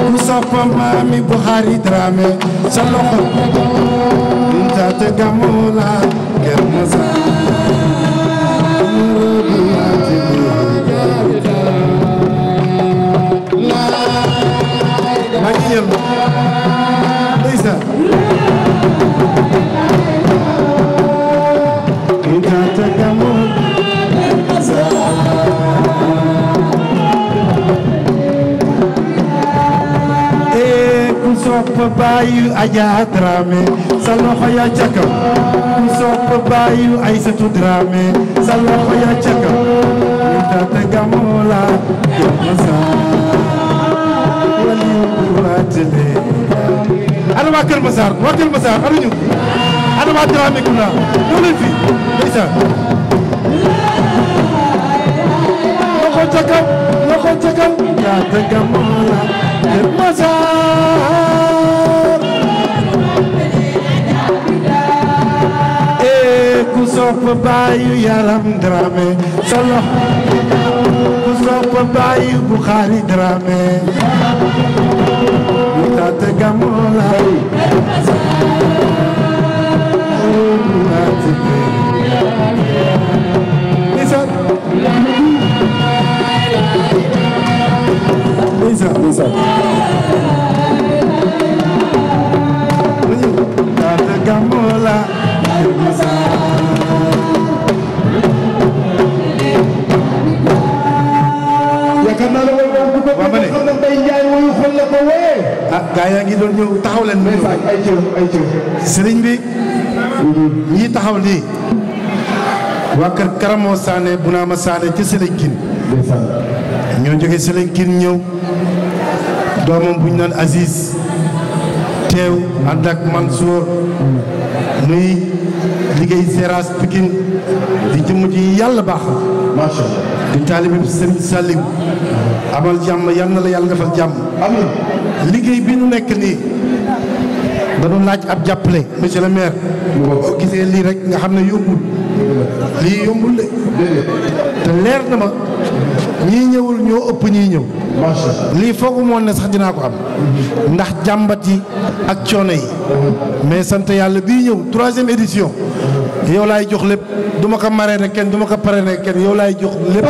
ku sopp Mami Buhari Dramé ca loxo Intaata gamola Kër Masar maa ngi ñëw ndeysaan Intaata gamola ku sopp bayu Aja Dramé sa loxo ya ca kaw ku sopp bayu Aysatu Dramé sa loxo ya ca kaw Tata Gamola ana waa Kër Massar ana ñu ana waa Dramé Kounda ñoo leen fi ndeysaan loxo ca kaw Tata Gamola Kër Massar ku sopp baayu Yaram Dramé solo ku sopp baayu Bukhari Dramé Tata Gamola Tata Gamola
yaakaar naa ne woy boobu bu ko xam ne Mbaye Ndiaye woyu xol la ko woyee.
ah gaa yaa ngi doon ñëw taxaw leen.
ay
sëriñ bi ñii taxaw nii waa kër Karamo Sané Bounama Sané ci Sélénkine ñoo jógee Sélénkine ñëw doomam bu ñu naan Aziz teew ànd ak Mansour nuy liggéey Seras Pikine di jëmm ji yàlla baax macha Allah di taalibe bi Serigne Saliou amal jàmm yal na la yàlla defal jàmm amiin liggéey bi nu nekk nii da doon laaj ab jàppale monsieur le maire boo gisee lii rek nga xam ne yombul lii yombul de te leer na ma ñii ñëwul ñoo ëpp ñii ñëw lii foogu moon ne sax dinaa ko am ndax jàmbat yi ak coono yi mais sant yàlla bii ñëw 3e édition yow laay jox lépp du ma ko maree ne kenn du ma ko pare ne kenn yow laay jox lépp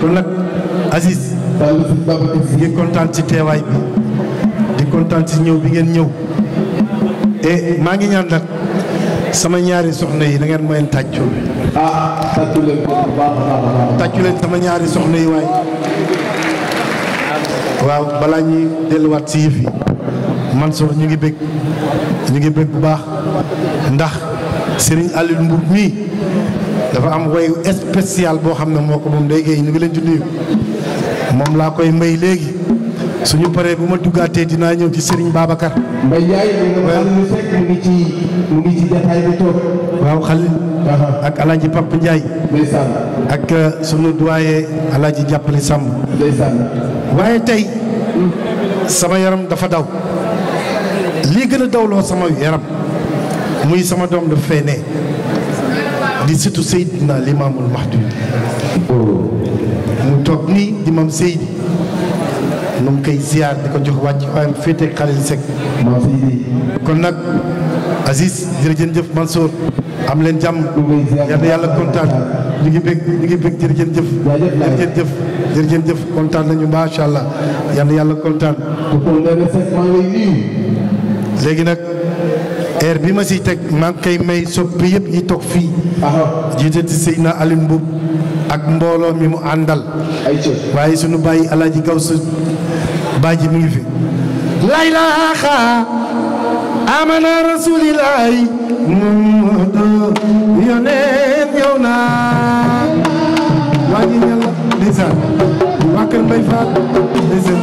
kon nag Aziz ngi kontaan ci teewaay bi di kontaan ci ñëw bi ngeen ñëw et maa ngi ñaan nag sama ñaari soxna yi da ngeen ma leen tàccu tàccu leen sama ñaari soxna yi waay waaw balaa ñuy delluwaat ci yëf yi Mansour ñu ngi bëgg bu baax ndax Serigne Aliou Mbour mii dafa am woy spécial boo xam ne moo ko moom day géey ñu ngi leen di nuyu moom laa koy may léegi suñu paree bu ma duggaatee dinaa ñëw ci Serigne Babacar.
Mbaye Ndiaye Khalil Seck mu ngi ci jataay bi toog.
waaw Khalil ak El Hadj Papa Ndiaye.
ndeysaan.
ak sunu doyen El Hadj Jàppale Samb.
ndeysaan.
waaye tey sama yaram dafa daw lii gën a dawloo sama yaram muy sama doom dafa fee ne di surtout Seydina Limaamul Mahdi mu toog nii di mam Seydi nu mu koy ziar di ko jox wàcc waaye mu féete Khalil Seck kon nag Aziz jërëjëf Mansour am leen jàmm yal na yàlla kontaan ñu ngi bëgg jërëjëf kontaan nañu macha allah yal na yàlla kontaan léegi nag air bi ma siy teg maa ngi koy may soppi yëpp yi toog fii jiite ci Seydina Aliou Mboub ak mbooloo mi mu àndal waaye sunu bàyyi alaaji gaw su baaji mi ngi fi laylaaxa amana rasulillahi muhammadu yoneen ñëw na waa ji ñal ndeysaan waa kër Mbay Faal ndeysaan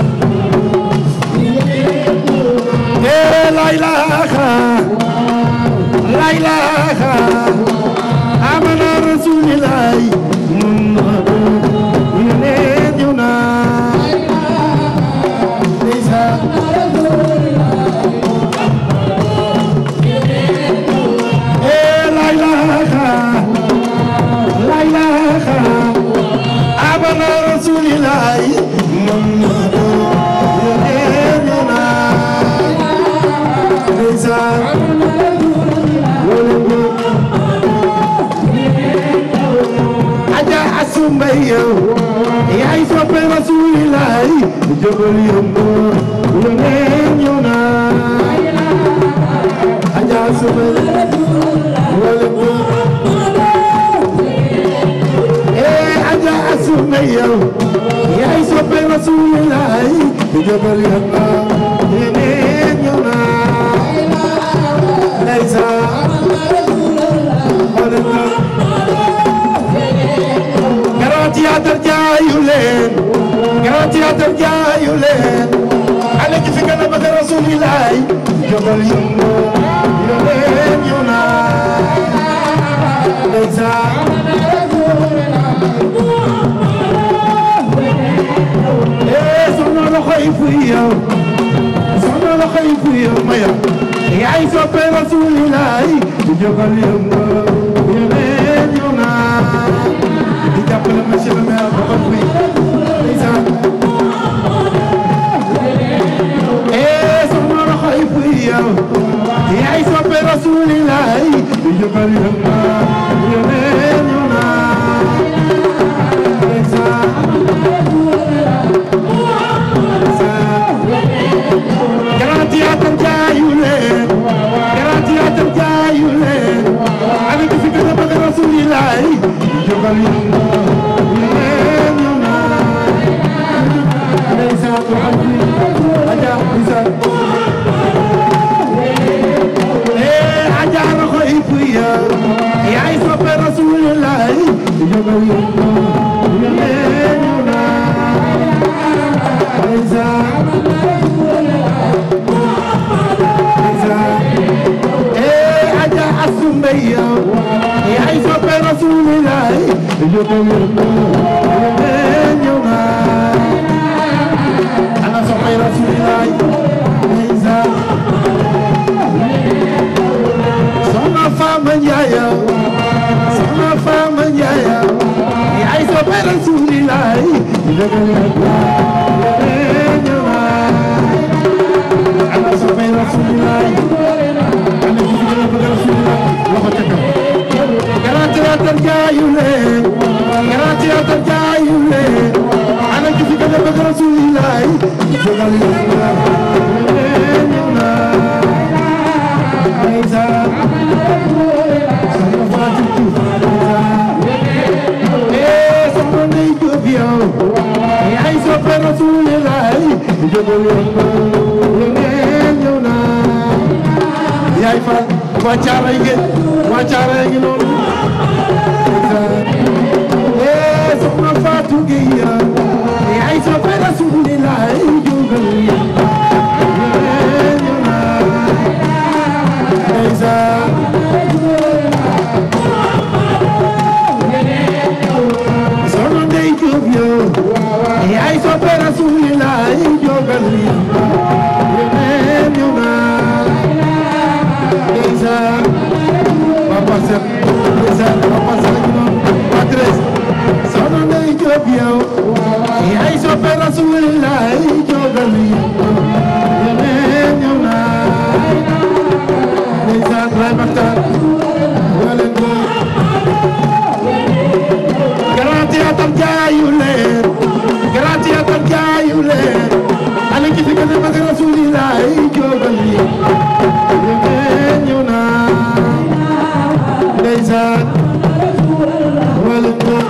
laylaaxa amana rasulillahi muhammadu yoneen ñëw na ndeysaan amana rasulillahi muhammadu yoneen ñëw na aja asumbay yow yaay soppe rasulillahi jógal yombo yoneen ñëw na aja asumbay aja asumbay yow yaay soppe rasulillahi jógal yombo yoneen ñëw na Aja garanti atam jaayu leen ale ki fi gën a bëgg rasulilaay jógal yëngu yo leen ñu naa ndeysaan soxna loxo yi fuy yow soxna loxo yi fuy yow ma yow yaay soppe rasulilaay jógal yëngu yo leen ñu naa di jàppale monsieur le maire ba fuy ndeysaan soxna loxo yi fuy yow yaay soppe rasulilaay jógal yëngu yo leen ñu naa ndeysaan garanti atam jaayu leen garanti atam jaayu leen ana ki fi gën a bëgg rasulilaay jógal yëngu yo leen ñu naa ndeysaan aja ndeysaan aja loxo yi fuy yow yaay soppe rasulilaay jógal yëngu yo leen ñu naa ndeysaan aja asumbe yow yaay soppe rasulilaay jógal yëngu yo leen ñu naa ana soppe rasulilaay ndeysaan soxna Fama Ndiaye soxna Fama Ndiaye yaay soppe rasulilaay jógal yëngu yo leen ñu naa ana soppe rasulilaay ana ki fi gën a bëgg rasulilaay loxo ca kaw garanti atam jaayu leen garanti atam jaayu leen ana ki fi gën a bëgg rasulilaay jógal yëngu yo leen ñu naa ndeysaan soxna Fatou Diouf soxna Ndey Diop yow yaay soppe rasulilaay jógal yëngu yo leen ñu naa yaay fan waa Caaroy ngeen waa Caaroy ngi noonu soxna Fatou Gueye yaay soppe rasulilaay jógal yëngu yo leen ñu naa ndeysaan soxna Ndey Diop yow yaay soppe rasulilaay jógal yëngu yo leen ñu naa ndeysaan papa set ndeysaan papa set ak noonu adresse soxna Ndey Diop yow yaay soppe rasulilaay jógal yëngu yo leen ñu naa ndeysaan ray baktar wala ngoy garanti atam jaayu leen garanti atam jaayu leen ana ki fi gën a bëgg rasulilaay jógal yëngu yo leen ñu naa ndeysaan wala ngoy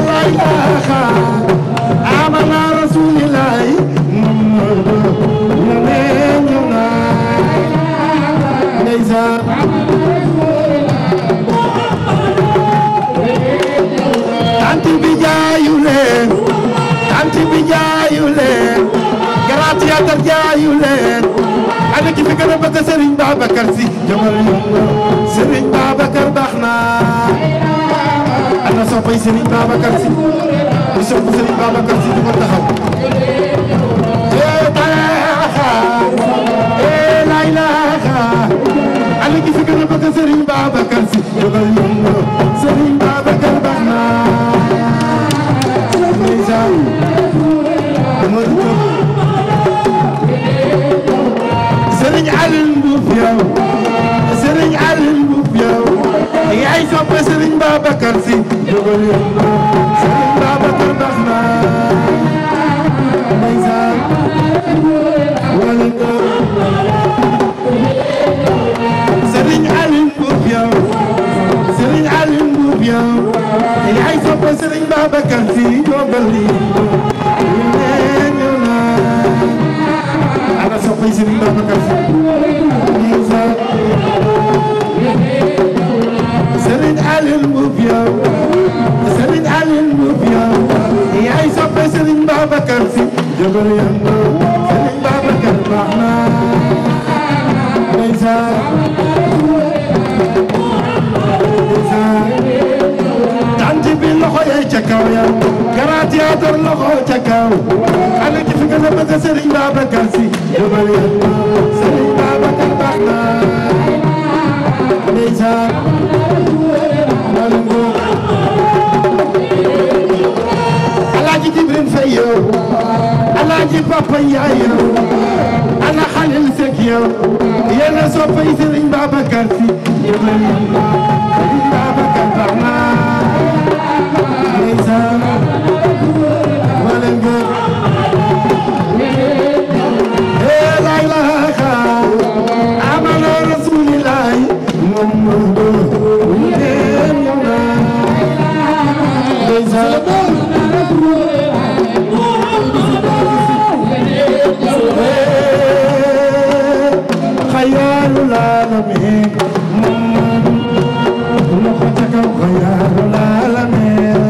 la ilaha amana rasulilaay yo leen ñu naa ndeysaan tanti bi jaayu leen tanti bi jaayu leen garanti atam jaayu leen ana ki fi gën a bëgg Serigne Babacar Sy jógal yëngu Serigne Babacar baax na ana soppay Serigne Babacar Sy di sopp Serigne Babacar Sy di ko taxaw la ilaha ana ki fi gën a bëgg Serigne Babacar Sy jógal yëngu Serigne Babacar baax na ndeysaan Serigne Aline Mboup yow Serigne Aline Mboup yow yaay soppe Serigne Babacar Sy jógal yëngu Serigne Babacar baax na ndeysaan wala nga Serigne Aline Mboup yow Serigne Aline Mboup yow yaay soppe Serigne Babacar Sy jógal yëngu yo leen ñu naa ana soppe Serigne Babacar Sy Serigne Aline Mboup yow Serigne Aline Mboup yow jëbal yëngu Serigne Babacar baax na ndeysaan tant bi loxo yee ca kaw ya Grand Théâtre loxo ca kaw ana ki fi gën a bëgg Serigne Babacar Sy jëbal yëngu Serigne Babacar baax na ndeysaan Alaaji Jibril Faye yow Alaaji Papa Ndiaye yow ana Khalil Seck yow yéen a soppay Serigne Babacar Sy jëbal yëngu Serigne Babacar baax na ndeysaan wala nga la ilaha amana rasulillah Muhammadu خيال العالمين لخوتك خيال العالمين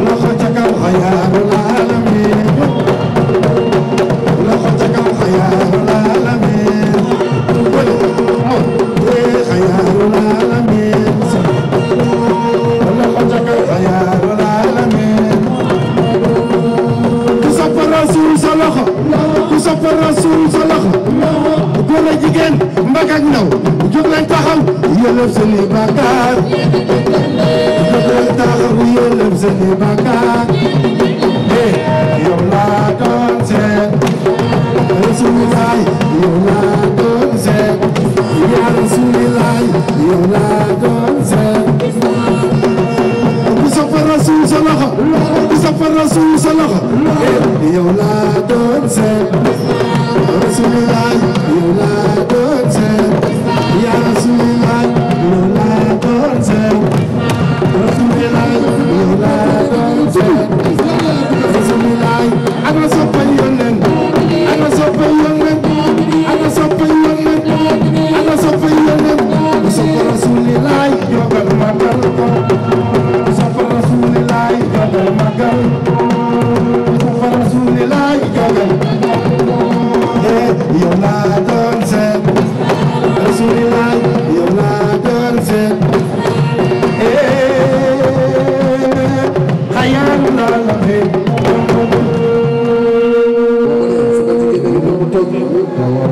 لخوتك خيال العالمين لخوتك خيال العالمين خيال العالمين لخوتك خيال العالمين كسب الرسول صلخه كسب الرسول صلخه góor ak jigéen mag ak ndaw jóg leen taxaw yëlëf seeni bàkkaar jóg leen taxaw yëlëf seeni bàkkaar yow laa doon seet Rasulilaay yow laa doon seet yaa Rasulilaay yow laa doon seet ku sopp Rasul sa loxo ku sopp Rasul sa loxo yow laa doon seet Rasulilaay yow laa doon seet yaa Rasulilaay yow laa doon seet Rasulilaay yow laa doon seet Rasulilaay ana soppay Yonent ana soppay Yonent ana soppay Yonent ana soppay Yonent ku sopp Rasulilaay jogal magal ko ku sopp Rasulilaay jogal magal ku sopp Rasulilaay jogal yow laa doon seet Rasulilaay yow laa doon seet xayaan laa la fee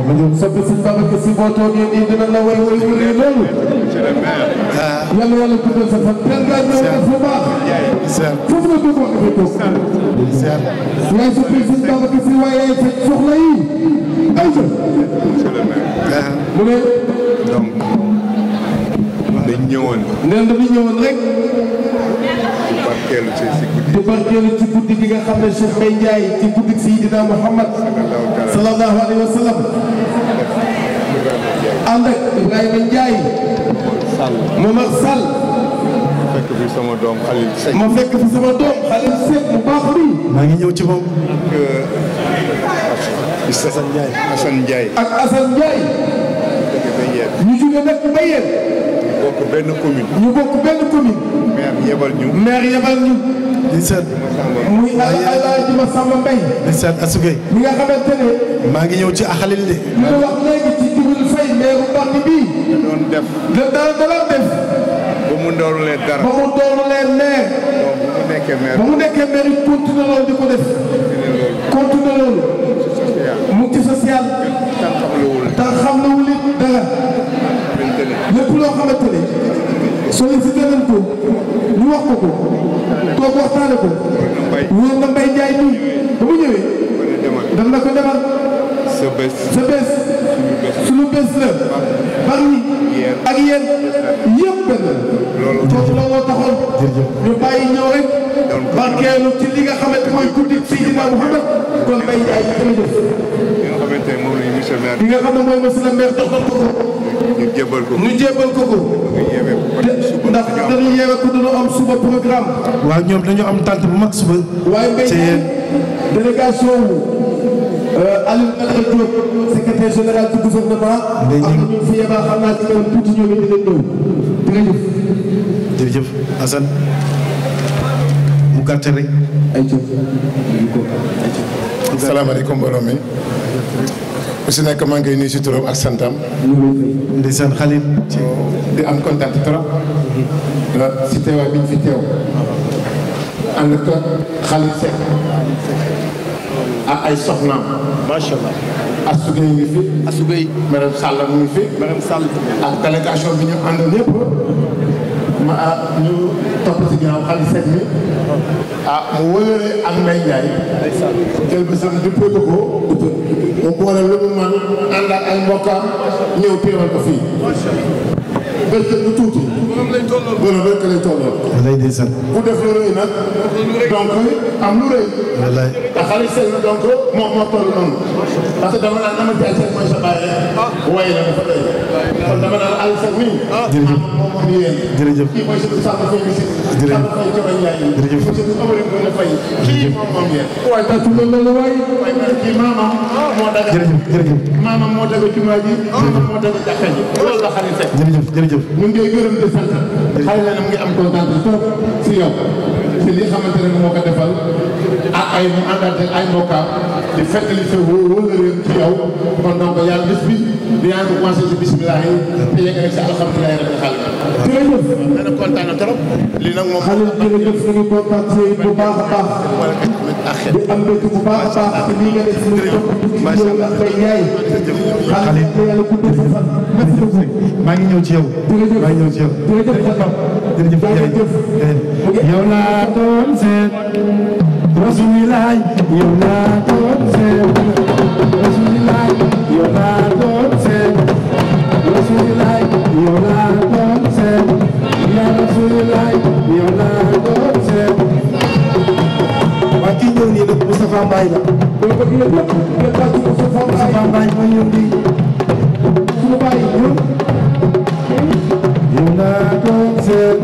ma ñëw soppi si Babacar Sy boo toogee nii dina la way way loolu yàlla yàlla tuddal sa fan teel ngaa ñëw def lu baax foofu la dugg wax dafay toog yaay soppi si Babacar Sy waaye yaay fekk soxla yi ay jël mu ne
donc dañ ñëwoon
nee dañu ñëwoon rek
di barkeelu ci guddi
gi nga xam ne Cheikh Mbaye Ndiaye ci guddi Seydina Muhammad sallallahu alayhi wa sallam ànd ak Ibrahima Ndiaye moom ak Sall
fekk fi sama doom Khalil Seck
ma fekk fi sama doom Khalil Seck mu baax bi maa ngi ñëw ci moom
ak Assane Ndiaye Assane Ndiaye
ak Assane Ndiaye ñu jóge nag ba yéen
bokk benn commune
ñu bokk benn commune
maire yebal ñu
di seet muy Alaaji Masamba Mbaye di seet Asugay mi nga xamante ne maa ngi ñëw ci Khalil de li ma wax léegi ci Jibril Faye maire bu Bargny bii da doon def
ba mu doon leen dara
ba mu doon leen maire ba mu nekkee maire yi continué loolu di ko def continué loolu mu ci social tax xam la wul it dara lépp loo xamante ne sollicité nañ ko ñu wax ko toog waxtaane ko wóor na Mbaye Ndiaye nii ba mu ñëwee daf na ko demal sa bés suñu bés la Bargny ak yéen yëpp benn foofu la moo taxoon ñu bàyyi ñëw rek barkeelu ci li nga xamante mooy guddi Seydina Mouhamed kon Mbaye Ndiaye jërëjëf
li nga xamante ne moom la monsieur le maire
li nga xam ne mooy monsieur le maire doxal ko
ñu jébbal ko
ndax dañu yeewee ko dañu am suba programme waaw ñoom dañu am tànt bu mag suba waaye Mbaye Ndiaye délégation Aliou Badara Diop secrétaire général du gouvernement ak ñu fi yebal xam naa ci kanam tuuti ñoom it dinañ ñëw jërëjëf Assane gàtt rek.
salaamaaleykum mbooloo mi. ku si nekk maa ngi koy nuyu si turam ak santam.
ndeysaan Khalil.
di am kontaan trop. si teewaay bi ñu fi teew. ànd ak Khalil Seck. ak ay soxnaam. macha allah. Astou Gueye ngi fi. Astou Gueye. Marème Sall mu ngi fi. Marème Sall. ak délégation bi ñu àndal ñëpp. ñu topp si ginnaaw Khalil Seck mi. mu wëlëre ak Mbaye Ndiaye. jël bésam duppee ko ko. mu boole lu mu man ànd ak ay mbokkam ñëw teewal ko fii. bés bu tuuti. loolu rek lay tolloo.
wallaay ndeysaan.
ku def lu rëy nag. donc am lu rëy.
wallaay.
te Khalil Seck donc moo toll noonu. parce que dama naan Amath Diagne Seck mooy sa bàyyi rek. waaye nag dafa doy. kon dama naan Khalil Seck nii.
jërëjëf
moom yéen.
jërëjëf.
kii mooy sëñ Samba Faye Missirah.
jërëjëf
Samba Faye Thioro Ndiaye.
jërëjëf.
monsieur Amady Ngoné Faye. kii moom yéen. waaye tàccu loolu la waay. waaye man kii maamam moo daga.
jërëjëf jërëjëf.
maamam moo daga jumaa ji. maamam moo daga jàkka ji. loolu la Khalil Seck.
jërëjëf jërëjëf.
ñu ngi gërëm di sant. xëy na mu ngi am kontaan trop si yow. si li xamante ne moo ko defal. ak ay mu àndal ak ay mbokkaam. di fàttali sa wóolëreem ci yow. kon donc yàlla bis bi dinaa ko commencé si bisimilah yi. te yegg rek si alhamdulilah rabbil alamin. jërëjëf. nee na kontaan na trop. lii nag moom.
Khalil jërëjëf ñu ngi kontaan ci bu baax a baax. di am mbégte bu baax a baax. te lii nga def ñu topp ci yow ak Mbaye Ndiaye. Khalil yàlla guddal sa fan. merci beaucoup.
maa ngi ñëw ci yow.
jërëjëf
maa ngi ñëw ci yow.
jërëjëf
jërëjëf yow laa doon seet. Rasulillah yow laa doon seet. Rasulillah yow laa doon seet. Rasulillah yow laa doon seet. Ya Rasulillah yow laa doon seet. waa kii ñëw nii nag Moustapha Mbaye la. Moustapha Mbaye moo ñëw nii. suñu bàyyi ñëw. yow laa doon seet.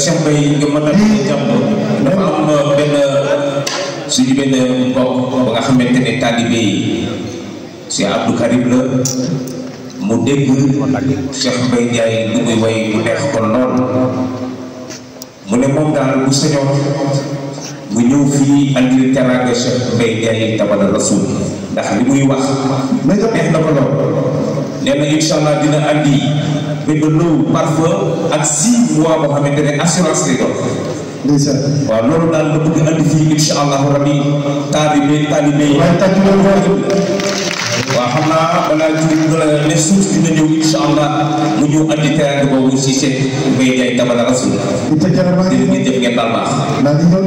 Cheikh Mbaye nga mën a jàmm dafa am benn suñu benn mbokk ba nga xamante ne taalibe yi si Abdou Karim la mu dégg Cheikh Mbaye Ndiaye lu muy way mu neex ko lool mu ne moom daal bu sañoon mu ñëw fii andil teraanga Cheikh Mbaye Ndiaye Tabala Rasoul ndax li muy wax neex na ko lool nee na incha allah dina andi benn lot parfum ak 6 mois boo xamante ne assurance lay doon. waaw loolu daal la bëgg andi fii incha allahu rabi taalibe yi. waaw xam naa balaa juri ne suuf dina ñëw incha allah mu ñëw andi teraanga boobu si Cheikh Mbaye Ndiaye Tabala Rasoul. ngeen jëf ngeen baal baax.
ndax di ñëw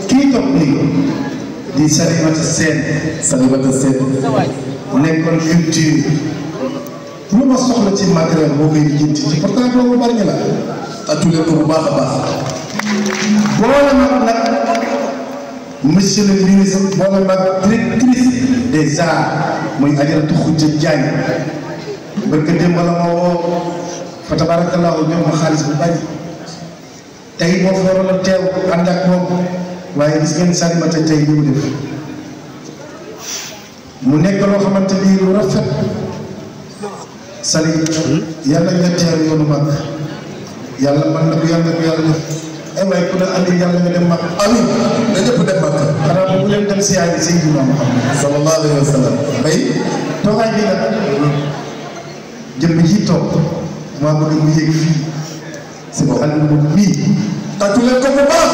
kii topp nii di Salimata Sène nekkoon culture lu ma soxla ci matériel boo koy lijjanti ci pourtant loolu bari la atulee ko bu baax a baax boole mag nag monsieur le ministre boole mag directrice des arts muy Ajaratu Khoudia Diagne barka démb la ma woo fa tabarakallahu jox ma xaalis bu bari tey moo fa waroon a teew ànd ak moom waaye gis ngeen Salimata tey li mu def mu nekk loo xamante ni lu rafet Sali yàlla nga teew yoonu mag yàlla man na ko yàlla ko yàlla def ay waay ku ne andi yàlla nga dem mag amin na ñëpp dem mag xanaa bu leen dem siyaari Seydina Muhammad sallallahu alayhi wa sallam bay toogaay bi nag jëmm ji toog maa bëgg mu yéeg fii si bo ànd mu bii tàccu leen ko bu baax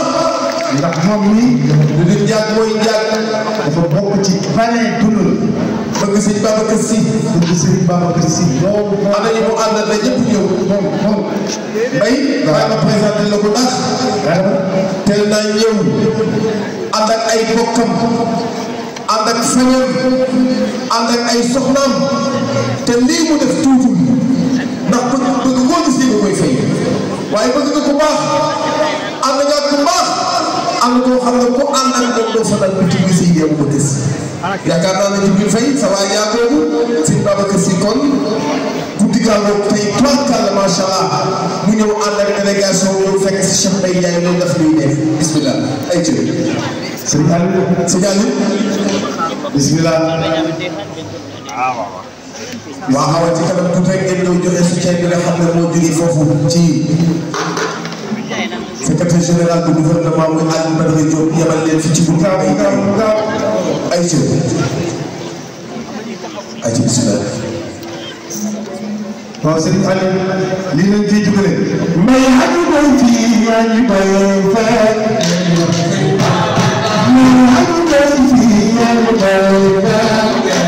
ndax moom mii du di njaag mooy njaag dafa bokk ci panee dund bëgg sëñ Babacar Sy bëgg sëñ Babacar Sy loolu ana ñu mu àndal na ñëpp ñëw moom mbay waaye ma présenté la ko ndax teel naa ñëw ànd ak ay bokkam ànd ak fañam ànd ak ay soxnaam te lii mu def tuutul ndax bëgg koo gis nga koy fay waaye bëgg nga ko baax ànd nga ko baax ànd koo xam ne ku ànd ak moom doo fa dal bu ci gis yi yow ba gis yaakaar naa ne Jibril Faye sa waa yaa boobu sëñ Babacar Sy kon guddi gàllankoor tey tubaarkàlla macha allah mu ñëw ànd ak délégation ñëw fekk si Cheikh Mbaye Ndiaye loolu daf ñuy def bismillah ay jëf. sëñ Aliou bismillah. waaw xaw ci kanam tuuti rek ngeen ñëw joxe soutien bi nga xam ne moo jógee foofu ci secrétaire général du gouvernement muy Aliou Badara Diop yebal leen fi ci guddi ay jëf bismillah. waaw sëñ Aliou lii lañ ciy jugale may aju doy fii ñaañu doy fekk may aju doy fii ñaañu doy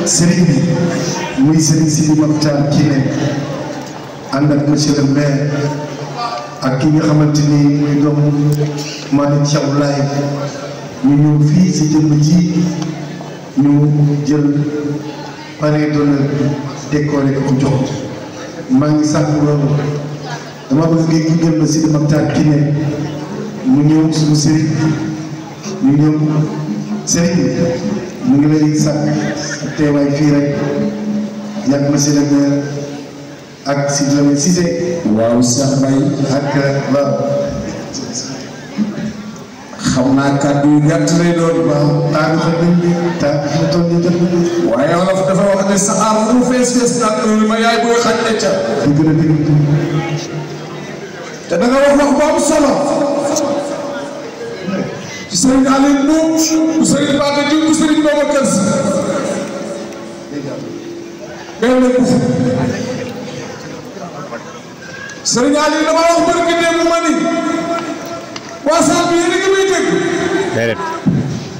Serigne bi muy Serigne Sidi Mokhtar Kine ànd ak monsieur le maire ak ki nga xamante ni muy doomu Malick Thiaw Laye ñu ñëw fii si jëmm ji ñu jël parrain d'honneur décoré ko jox maa ngi sàkk loolu dama bëgg ngay gunge ma Sidi Mokhtar Kine mu ñëw suñu Serigne ñu ñëw Serigne mu ngi lay sàkk teewaay fii rek yàgg monsieur le maire ak Sidi Lamine Cissé.
waaw Cheikh Baye
ak waaw.
xam naa kàddu yu gàtt lay doon.
waaw taagu fa nañ bi taagu fa toll nii jot nañu.
waaye wolof dafa wax ne saxaar fu mu fees fees nag ma yaay booy xaj ne ca.
dëgg la dëgg.
te da nga wax bu am solo. ci Serigne Aliou Ndour bu Serigne Bada Diouf bu Serigne Babacar Sy benn bu Serigne Aliou dama wax barki démb ma ni waa saal bi yéen a ngi may dégg
déedéet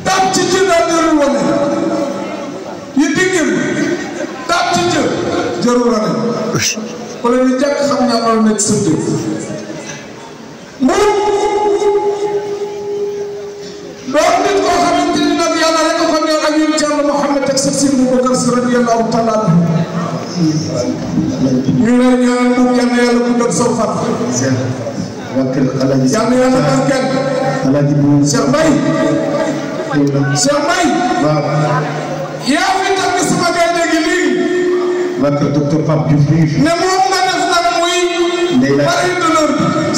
taab ci jë daa jarul wane yi diggéen taab ci jë jarul wane ku leen di jàkk xam ñaa mën a nekk sa jë doon nit koo xamante ni nag yàlla rek ko ñor ak yéen ci Yàlla Muhammad ak Seydi Boubacar Sy radiyallahu taala anhu ñu ne ñaan moom yal na yàlla guddal saw fan yal na yàlla barkeel Cheikh Mbaye Cheikh Mbaye yaa fi tàgg sama gaynde gi lii
waa kër docteur Pape Diouf bii
ne moom nga def nag muy parrain d'honneur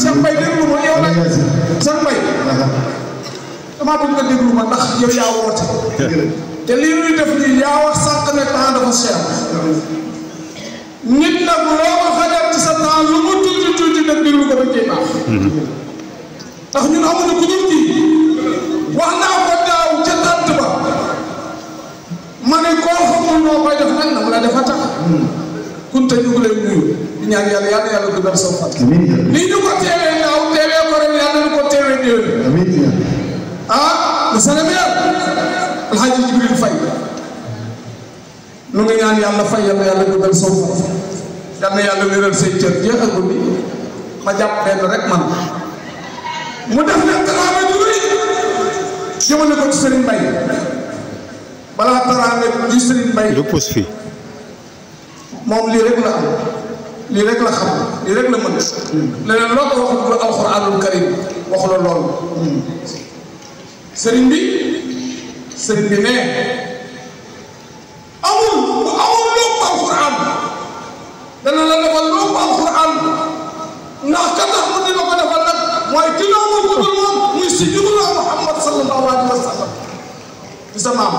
Cheikh Mbaye déglu ma yow nag Cheikh Mbaye damaa bëgg nga déglu ma ndax yow yaa woote te lii ñuy def nii yaa wax sànq ne temps dafa cher nit nag loo ko xajal ci sa temps lu mu tuuti tuuti nag déglu ko dañ cee baax ndax ñun amuñu ku dul kii wax naa ko daaw ca tànt ba ma ne koo xamul noo koy def nag na mu la defa tax kunte ñu ngi lay nuyu di ñaan yàlla yàlla yàlla dugal sa fan lii ñu ko teewee daaw teewee ko ren yàlla ñu ko teewee déwén ah monsieur le maire Alhaji Jibril Faye nu ngi ñaan yàlla fay yàlla yàlla dugal sa fan yal na yàlla wéral say cër jeexagul ni ma jàpp benn rek man mu def leen teraanga ju rëy jëmale ko ci Serigne Mbaye balaa teraanga ji Serigne Mbaye
lu pus fii
moom lii rek la am lii rek la xam lii rek la mën leneen loo ko waxul lu alxuraanul karim waxu la loolu Serigne bi ne amul lépp alxuraan dana la defal lépp alxuraan ndax ka tax mu di la ko defal nag mooy ki la amul ku dul moom muy sayyiduna Muhammad sallallahu alayhi wa sallam di sa maam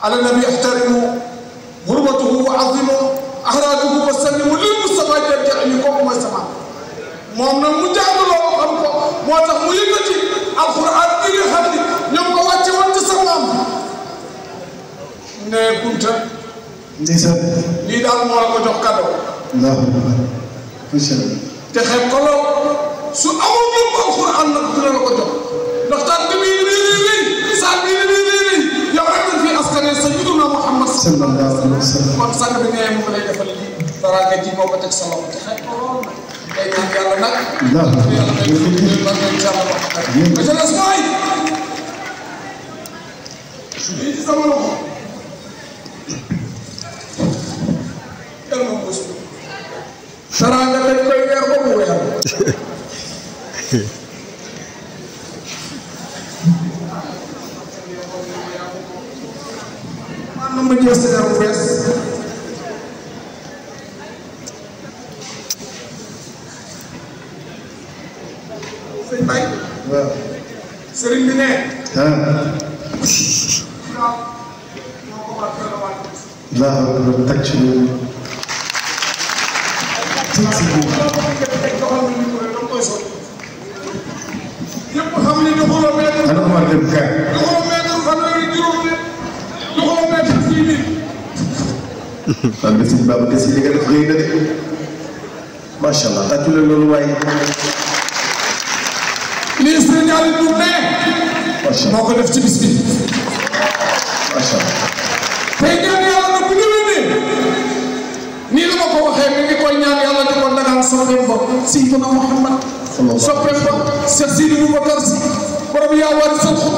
ala nabi ihtarimu hurmatuhu wa azimu ahrajuhu wa sallimu lil Mustafa jërëjëf kooku mooy sa maam moom nag mu jàngaloo ko xam ko moo tax mu yëkkati alxuraan bi nga xam ni ñoom ko wàcce woon ci sa maam ne Kunta lii daal moo la ko jox cadeau
te xeeb ko lool su amul lu ko alxuraan nag dina la ko jox ndax taat bi muy rëy saal bi rëy yow rek nga fi askane sayyiduna Muhammad sallallahu alayhi wa sallam kon sànq bi nee mu lay defal lii dara nga ci moo ko teg sa loxo te xeeb ko lool day ñaan yàlla nag yàlla may ba nga jàmm wax ma ca des mooy lii ci sama loxo yàlla moom ko suñu saranga dañ koy weer ba mu weer man na ma jël sa yaram bees sëñ Bay waaw sëriñ bi ne ñëpp xam ne doxaloo mètre. ana Omar dem kay. doxaloo mètre fanweeri juróom de doxaloo mètre 10 000.
waaw mais sëñ Babacar Si li nga def rëy na de macha allah tàccu leen loolu waaye.
lii sëñ Aliou Diouf ne. moo ko def ci bis bi.
macha allah.
tey ñaan yàlla nag bu ñëwee ne nii la ma ko waxee mi ngi koy ñaan yàlla di ko dagaan soppeem ba Seydina Muhammad soppeem ba Cheikh Sidi Boubacar Si borom yaa war sa xut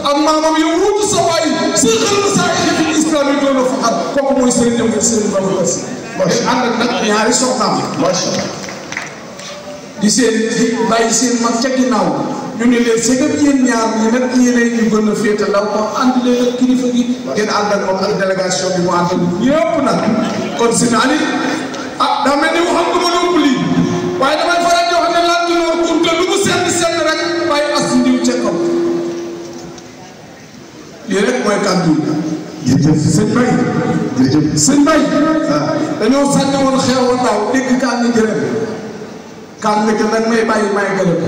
ak maamam yow wuutu sa waay si xel sa équipe islamique doon na fa ak kooku mooy Serigne Dem Serigne Babacar Si ànd ak nag ñaari soxnaam macha allah di seen bàyyi seen mag ca ginnaaw ñu ne leen c'est que yéen ñaar ñi nag yéenay ñu gën a féete ndaw ko ànd leen ak kilifa gi ngeen ànd ak moom ak délégation bi mu ànd ak ñëpp nag kon si naa ni ah daa mel ni waxam nga ma doon lii waaye damay faral di wax ne lan la loolu kunte lu mu sedd rek bàyyi as ndiw ca kaw lii rek mooy kàddu yi jërëjëf sëñ Bay jërëjëf sëñ Bay dañoo sànni woon xew wa daaw dégg kaan ni jërëm kaan ni que nag may bàyyi may gërëm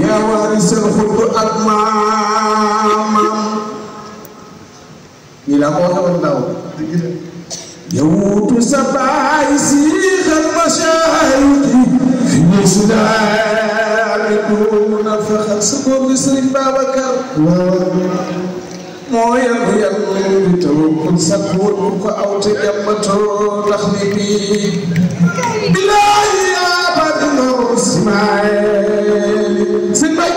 yaa waari seen xutbu ak maamam nii laa ko waxee woon daaw يوت سبع سيخ المشايخ في الإسلام دون فخر سبب سرين بابكر مويا بتوكل سكور أو تجمتو تخليبي بالله يا بدر اسماعيل سنباي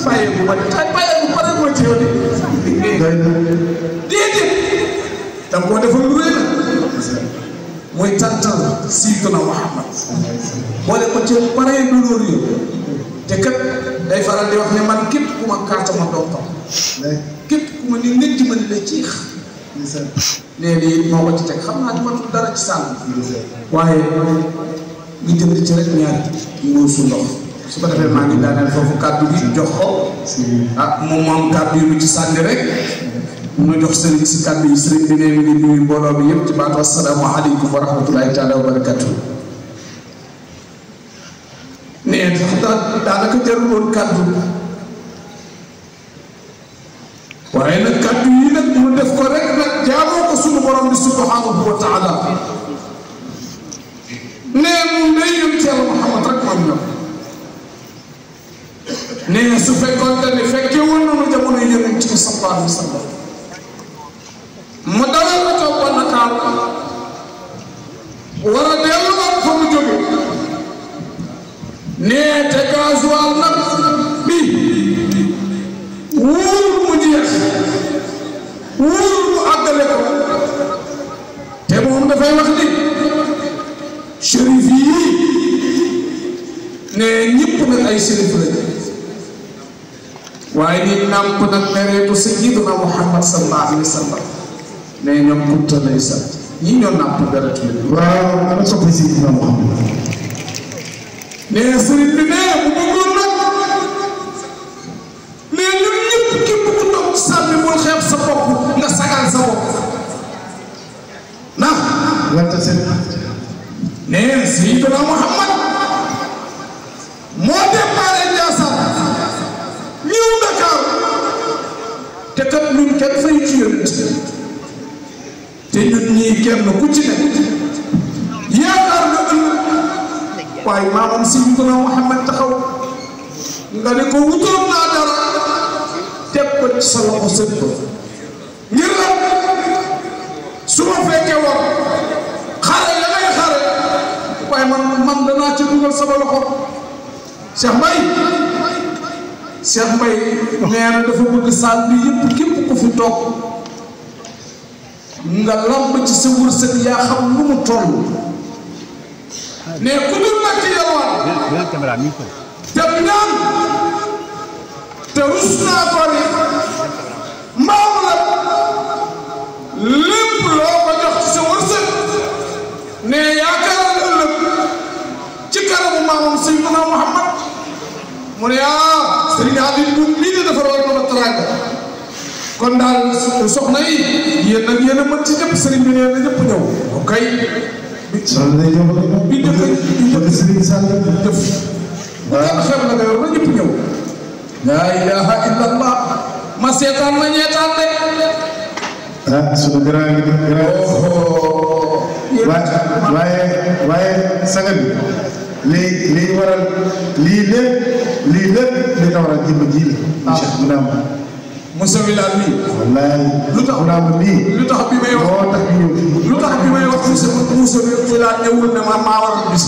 باي باي باي باي danga ko defal lu rëy la mooy tantal Seydina Muhammad boole ko ci pare du loolu yëpp te kat day faral di wax ne man képp ku ma kaata ma doom tam képp ku ma ni nit ma ni la ciix nee lii moo ko ci teg xam naa matul dara ci sànn waaye ñu jënd ci rek ñaari nguusu ndox su ko defee maa ngi daaneel foofu kàddu gi jox ko ah moom moom kàddu yi lu ci sànni rek mu jox sëriñ si kàddu yi sëriñ bi ne mi ngi nuyu mbooloo bi yëpp ci baatu assalaamu aleykum wa rahmatullahi taala wa barakatuh nee sax daanaka jarul woon kàddu waaye nag kàddu yi nag mu def ko rek nag jaamoo ko sunu borom bi subhanahu wa taala nee moom day yónni ci Yàlla Muhammad rek moom la nee su fekkoon te ne fekkee woon nañu jamono yonent bi sallallahu alayhi wa sallam mu dawal ko toog ba Ndakaar war a delluwaat fa mu jóge nee te gasoil nag bi wóorul mu jeex wóorul mu àggale ko te moom dafay wax ni shérif yi ne ñëpp nag ay shérif lañ waaye ni nàmp nag mereetu sayyidina Muhammad sallallahu alayhi wa sallam ne ñoom Kunta lay sant ñii ñoo nàmp mereetu
waaw ana soppi sayyidina Muhammad
ne sëriñ bi ne bu bëggoon nag ne ñun ñëpp képp ku toog sànni bul xeeb sa bopp nga sagal sa bopp ndax
wante seen
ne sayyidina Muhammad moo déparé Ndiassane ñëw Dakar te kat ñun kenn fay ci yonent te ñun ñii kenn ku ci nekk yaakaar waaye maamam Sayyidina Muhammad taxaw nga ne ko wutoon naa dara teg ko ci sa loxo sëñ ko ngir la su ma fekkee war xare ya ngay xare waaye man danaa ci dugal sama loxo Cheikh Mbaye nee na dafa bëgg saal bi yëpp képp ku fi toog nga lamb ci sa wërsëg yaa xam lu mu toll ne ku dul nekk yalwaan te ñaan te rus naa ko ni maam la lépp loo ko jox ci sa wërsëg ne yaakaaral ëllëg ci kanamu maamam Seydina Muhammad mu ne Serigne Habib bu lii de dafa war a teraanga kon daal soxna yi yéen nag yéen a mën ci ñëpp Serigne bi nee na ñëpp ñëw ok bi njëkk Serigne Sall jëf waaw xew na nga yor na ñëpp ñëw laa ilaha illallah ma seetaan na ñeetaan de
sunu grand waaye saga bi lii waral lii lépp li ko waral jëmm ji la Cheikh Bounama
Moussa Wilane mii
wallaay
lu tax
Bounama mii
lu tax bi may wax
moo tax ñu ñëw
lu tax bi may wax Moussa Wilane ñëwul ne maa waral bis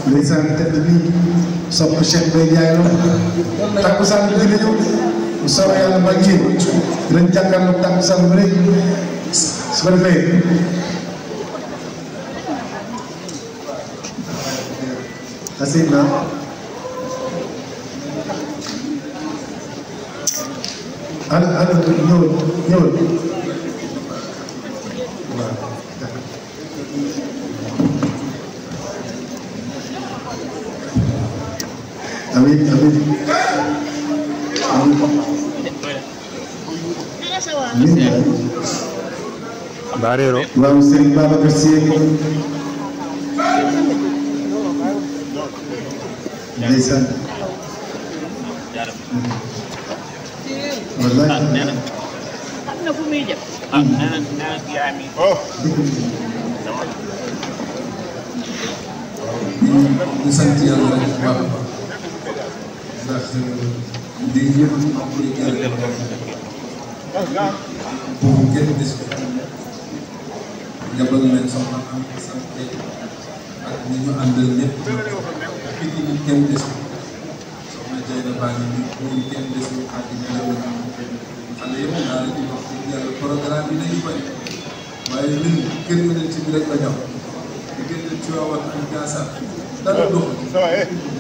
ndeysaan tedd bi sopp Cheikh Baye Ndiaye la takkusaan bi dina ñëw bu soobee yàlla ba ngeen dinañ jàkkaarloo takkusaan bi rek su ko defee Asina ana ñëwal amin
Barero
waaw Serigne Babacar Sy ndeysaan wallaay
am na fu muy jëm nee na yaa mi
ñu sant yàlla rek bu baax ndax lii yëpp am lu yàlla boobu kenn des ko jabal leen soxna am sant ak ñi ñu àndal ñëpp fii nii kenn des ko soxna Dieng baa ngi nii boobu kenn desul ak ñi xale yëpp daal di wax yàlla programme bi nañu bëri waaye ñun gën nga leen ci bi rek la jox di gën leen ci waawal ak Ndiassane dara dox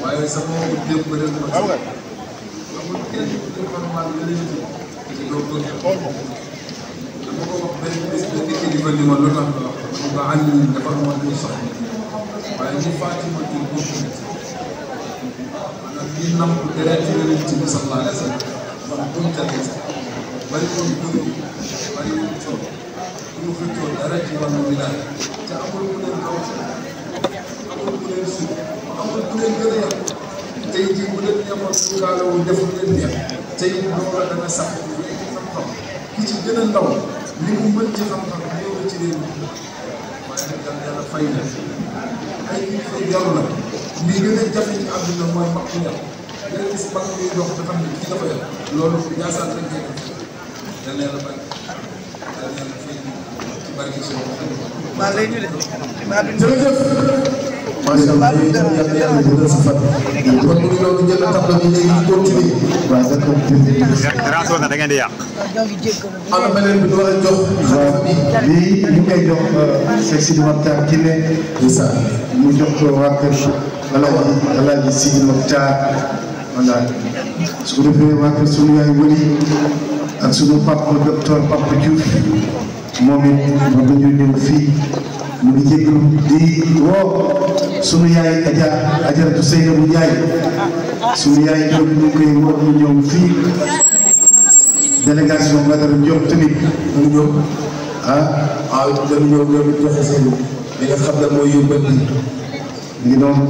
waaye sama wu démb ren ma amul kenn ku ci normal nga leen ci doo ko dama ko wax benn bés ba dikk di ma li ma lu tax ma ko ànd dafa amoon lu soxla waaye ñu Fatima ci bokk maanaam ñi namp deret ci leen ci bi sallallahu alayhi wa sallam man buñ tàggee sax bari woon bëri bari woon coow ñu xëccoo dara ci wàllu wilaay te amul ku leen kaw amul ku leen suuf amul ku leen gën a yàq tey jii bu leen yemoon su kaalawu def leen neex tey loola dana sax xam-xam ki ci gën a ndaw li mu mën ci xam-xam ñëw na ci réew mi waaye nag yàlla fay na ay kilifa yaru la lii gën a jafe ci àdduna mooy mag ku yar nga gis mag muy dox dafa ne kii dafa yar loolu Ndiassane rek ngay def yàlla yàlla bari yàlla yàlla fay ci barke si maa lay nuyu de jërëjëf macha allah yàlla yàlla jël sa fan kon mu ngi noonu jël tableau bi léegi continuer waaw d'accord
da ngeen di yàq
ana beneen bi war a jox
lii ñu koy jox Cheikh Sidi Mokhtar ki ne mu jox ko waa kër Alaaji Sidi Mokhtar voilà su ko defee waa kër sunu yaay wëli ak sunu papa docteur Papa Diouf moom it moom la ñu ñëw fii mu ngi jégalu di woo sunu yaay Ajaratu Seynabou Ndiaye sunu yaay ñoom ñu koy woo ñu ñëw fii délégation Badara Diop tamit mu ñëw
waaw dañu ñëw ñoom it joxe seen li nga xam ne mooy yóbbal bi
ngi noonu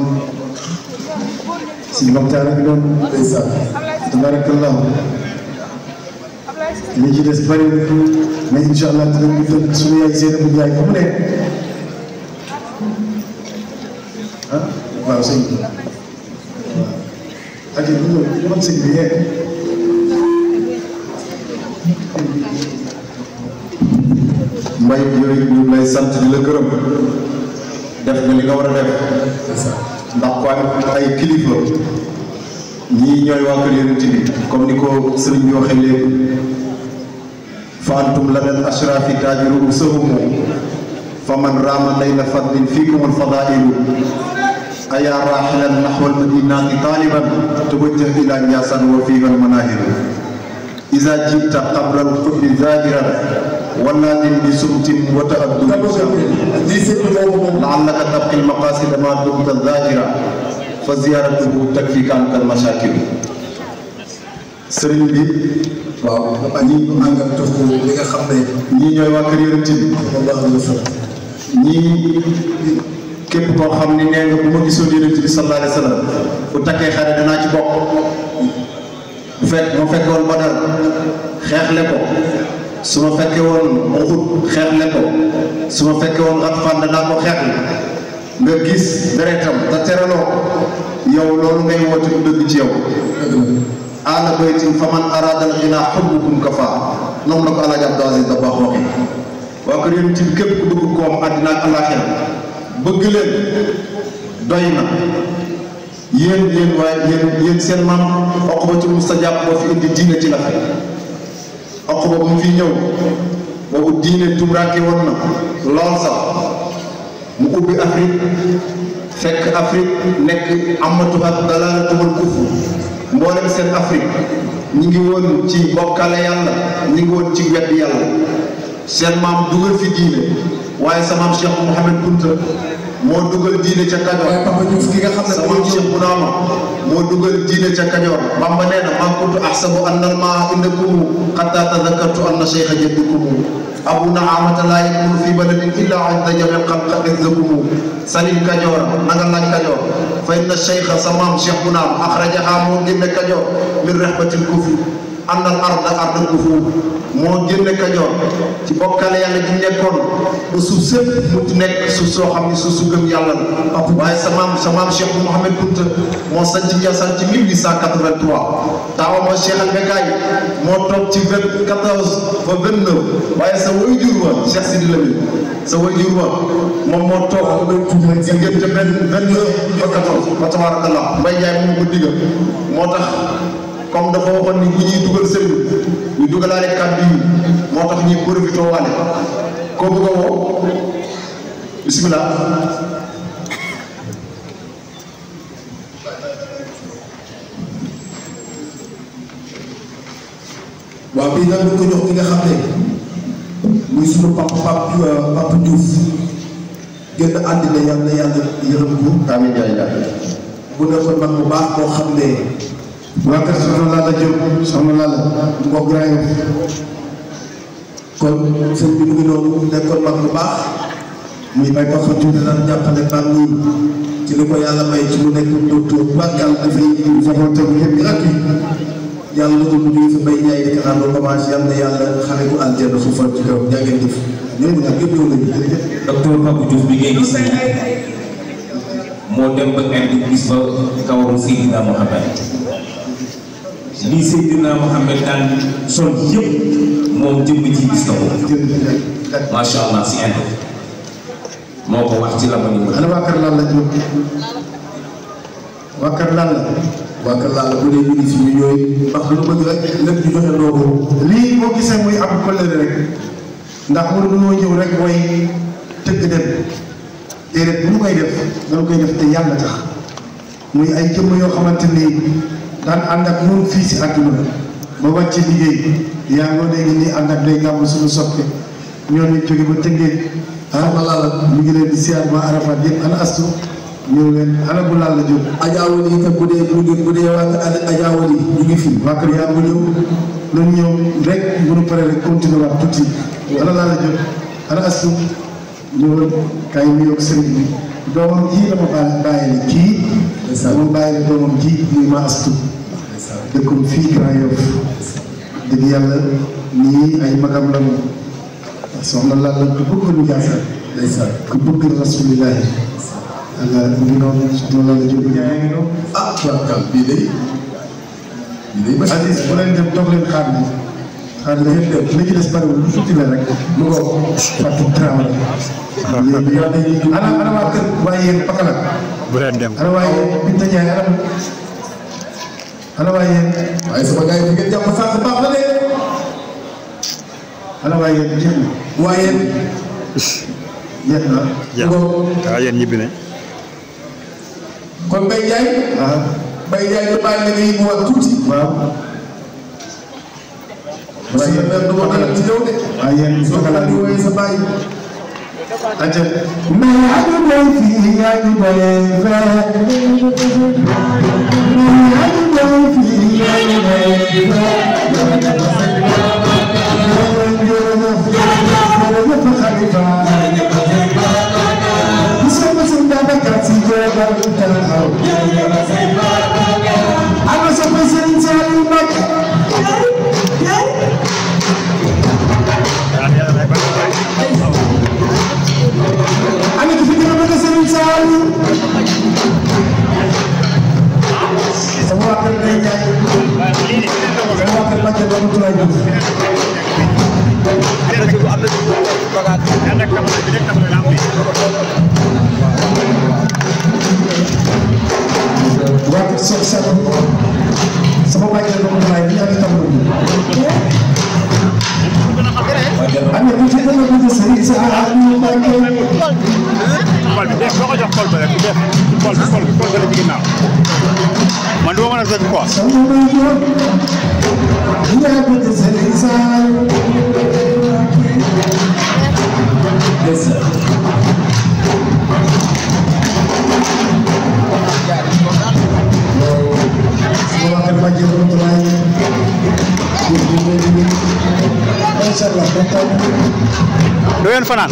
Sidi Mokhtar ak noonu
ndeysaan
tabarakallah li ci des bari mais incha allah dinañ ko tënk suñu yaay Seynabou Ndiaye fu mu ne waaw sëñ bi waaw ak ñu man sëñ bi yee mbay yooyu ñu lay sant di la gërëm def nga li nga war a def ndax ko ay kilifa ñii ñooy waa kër Yonent bi comme ni ko sëriñ bi waxee léegi fa antum ladal ashrafi taajiru usahumu fa man raama layla fadlin fiikum alfadailu aya raxilan naxwa almadinati taliban tawajjah ila Njaasaan wa fiiha almanahilu iza jita qabla alqutbi zahiran ولكن بسمت وتأدب لعلك تبقي المقاصد ما دمت الظاهرة فزيارته تكفيك عنك المشاكل sëriñ bi waaw ñi àngal tof ko li nga xam ne ñii ñooy waa kër Yonent bi ñii képp koo xam ni nee nga bu ma gisoon Yonent bi sallallahu alayhi wa sallam bu takkee xare danaa ci bokk bu fekk ma fekkoon Badar xeexle ko su ma fekkee woon Uhud xeexle ko su ma fekkee woon Ghatfaan danaa ko xeexle nga gis deretam te teraloo yow loolu ngay woote du dëgg ci yow ala baytin fa man arada al ghina hubbukum kafa noonu la ko Alaaji Abdou Aziz Dabakh waxee waa kër Yonent bi képp ku bëgg koom àddina ak àllaaxira bëgg leen doy na yéen seen maam Uqbatul Mustajab boo fi indi diine ci la fe Uqba bu mu fi ñëw boobu diine tumuraake woon na lool sax mu ubbi Afrique fekk Afrique nekk amatuha dalalatu wal kufr mboolem seen Afrique ñi ngi woon ci bokkale yàlla ñi ngi woon ci weddi yàlla seen maam dugal fi diine waaye sa maam Cheikh Mouhamed Kunta moo dugal diine ca Kajoor Papa Diouf ki nga xam ne sa maam Cheikh Bounama moo dugal diine ca Kajoor Bamba nee na maa kuntu ahsabu anna al-maa indakum hatta tadhakkartu anna shaykha jaddikum abu naamata laa yakunu fi baladin illa inda jamil xalq izzakum salil Kajoor na nga laaj Kajoor fa inna shaykha sa maam Cheikh Bounama akhrajaha moo génne Kajoor min rahbatil kufri anna al arda arda kufur moo génne Kajoor ci bokkale yàlla gi nekkoon ba suuf sëpp mu nekk suuf soo xam ne suuf su gëm yàlla la waaye sa maam Cheikh Mouhamed Kunta moo sanc Njaasaan ci 1883 taawam mooy Cheikh Albekaay moo toog ci 14 ba 29 waaye sa waajur wa Cheikh Sidi Lamine sa waajur wa moom moo toog diggante 29 ba 14 ba tabarakallah Mbaye Ndiaye moom ko digal moo tax comme dafa waxoon ni bu ñuy dugal sëriñ ñu dugalaale kàddu yi moo tax ñuy profité waale koo bëgg a woo bisimilah.
waaw bii nag ñu ko jox ki nga xam ne muy sunu Papa Diouf génn àddina yàlla yërëm ko.
amiin jaay
bu nekkoon mag bu baax boo xam ne.
waa kër soxna Lalla Diop soxna Lalla mbokk rajo
kon sëñ bi mu ngi noonu nekkoon mag bu baax muy bay Papa Diouf daan jàppale mag ñi ci li ko yàlla may ci mu nekk docteur bàggal dafay saxoon tegu yëpp gratuit yàlla na ko mu jógee fi Mbaye Ndiaye di kanam ba commencé yàlla na yàlla xale ko aljana suufal ci kaw jàngeen jëf ñooñu nag yëpp ñëw nañu
docteur Papa Diouf bi ngay gis moo dem ba indi gis fa kawaru Seydina Mohamed lii Seydina Mohamed daan sol yëpp moom jëmm ci gis na ko macha allah si inde moo ko wax ci la ma ñu
ana waa kër Lalla Diop waa kër Lalla
waa kër Lalla bu dee ñu ngi fi ñu ñooy wax lu bëgg rek lépp ñu joxe doogu
lii boo gisee muy am collègue rek ndax mënoo ñëw rek mooy tëgg dem déedéet bu ñu koy def dañu koy def te yàlla tax muy ay jëmm yoo xamante ni daan ànd ak ñun fii si àdduna ba wàcc liggéey yaa ngoo léegi nii ànd ak day gàmm suñu soppe ñoo ñu jóge ba tëggee
ma Lalla
ñu ngi leen di siyaar ma Arafat yëpp ana astu ñëw leen ana bu Lalla Diop
ajaawal yi kat bu dee waa ajaawal yi ñu ngi fi
waa kër yaa ngi ñëw nañ ñëw rek bu ñu paree rek continuer waat tuuti ana Lalla Diop ana astu ñëwal kaay mu yokk sëriñ bi doomam ji dama bàyyi la kii dama bàyyi la doomam ji muy ma astu dëkkum fii Grand Yoff dëgg yàlla nii ay magam la moom soxna Lalla ku bëgg lu Njaasaan ku bëgg rasulillahi Allah mu ngi noonu soxna Lalla Diop Ndiaye ngi noonu.
ah tubarkal bii day
Aziz bu leen dem toog leen xaar ni xaar ni yéen dem li ci des bariwul lu tuuti la rek mu ko Fatou Traoré léegi ana waa kër waaye yéen Pakala
bu leen dem
ana waa yéen Binta Ndiaye ana waa yéen
waaye sama gars yi ngeen jàpp sax baax na de
ana waa yéen jeex na
waa yéen
jeex na
waaw yéen ñibbi nañ
kon Mbaye Ndiaye Mbaye Ndiaye ñu bàyyi la nga yëngu waat tuuti
waaw
parce que mère du ma dalal ci yow de
waaye yéen
soo ko daal di woowee sa bàyyi
aja mais adu boy fii adu boy sama bàyyi la ko may bi ak tam am na ci dama ko sey sa ñu bàyyi
xol bi def ko jox xol ba rek def xol bi la ci ginnaaw man duma mën a sëgg quoi
sama bay yo ya ko sey sa yes
do ngeen fanaan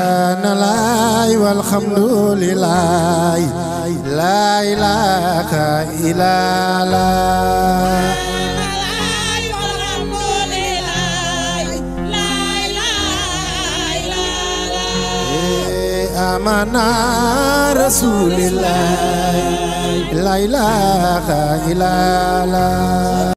Subhanallah walhamdulillah la ilaha illallah amana rasulillah la ilaha illallah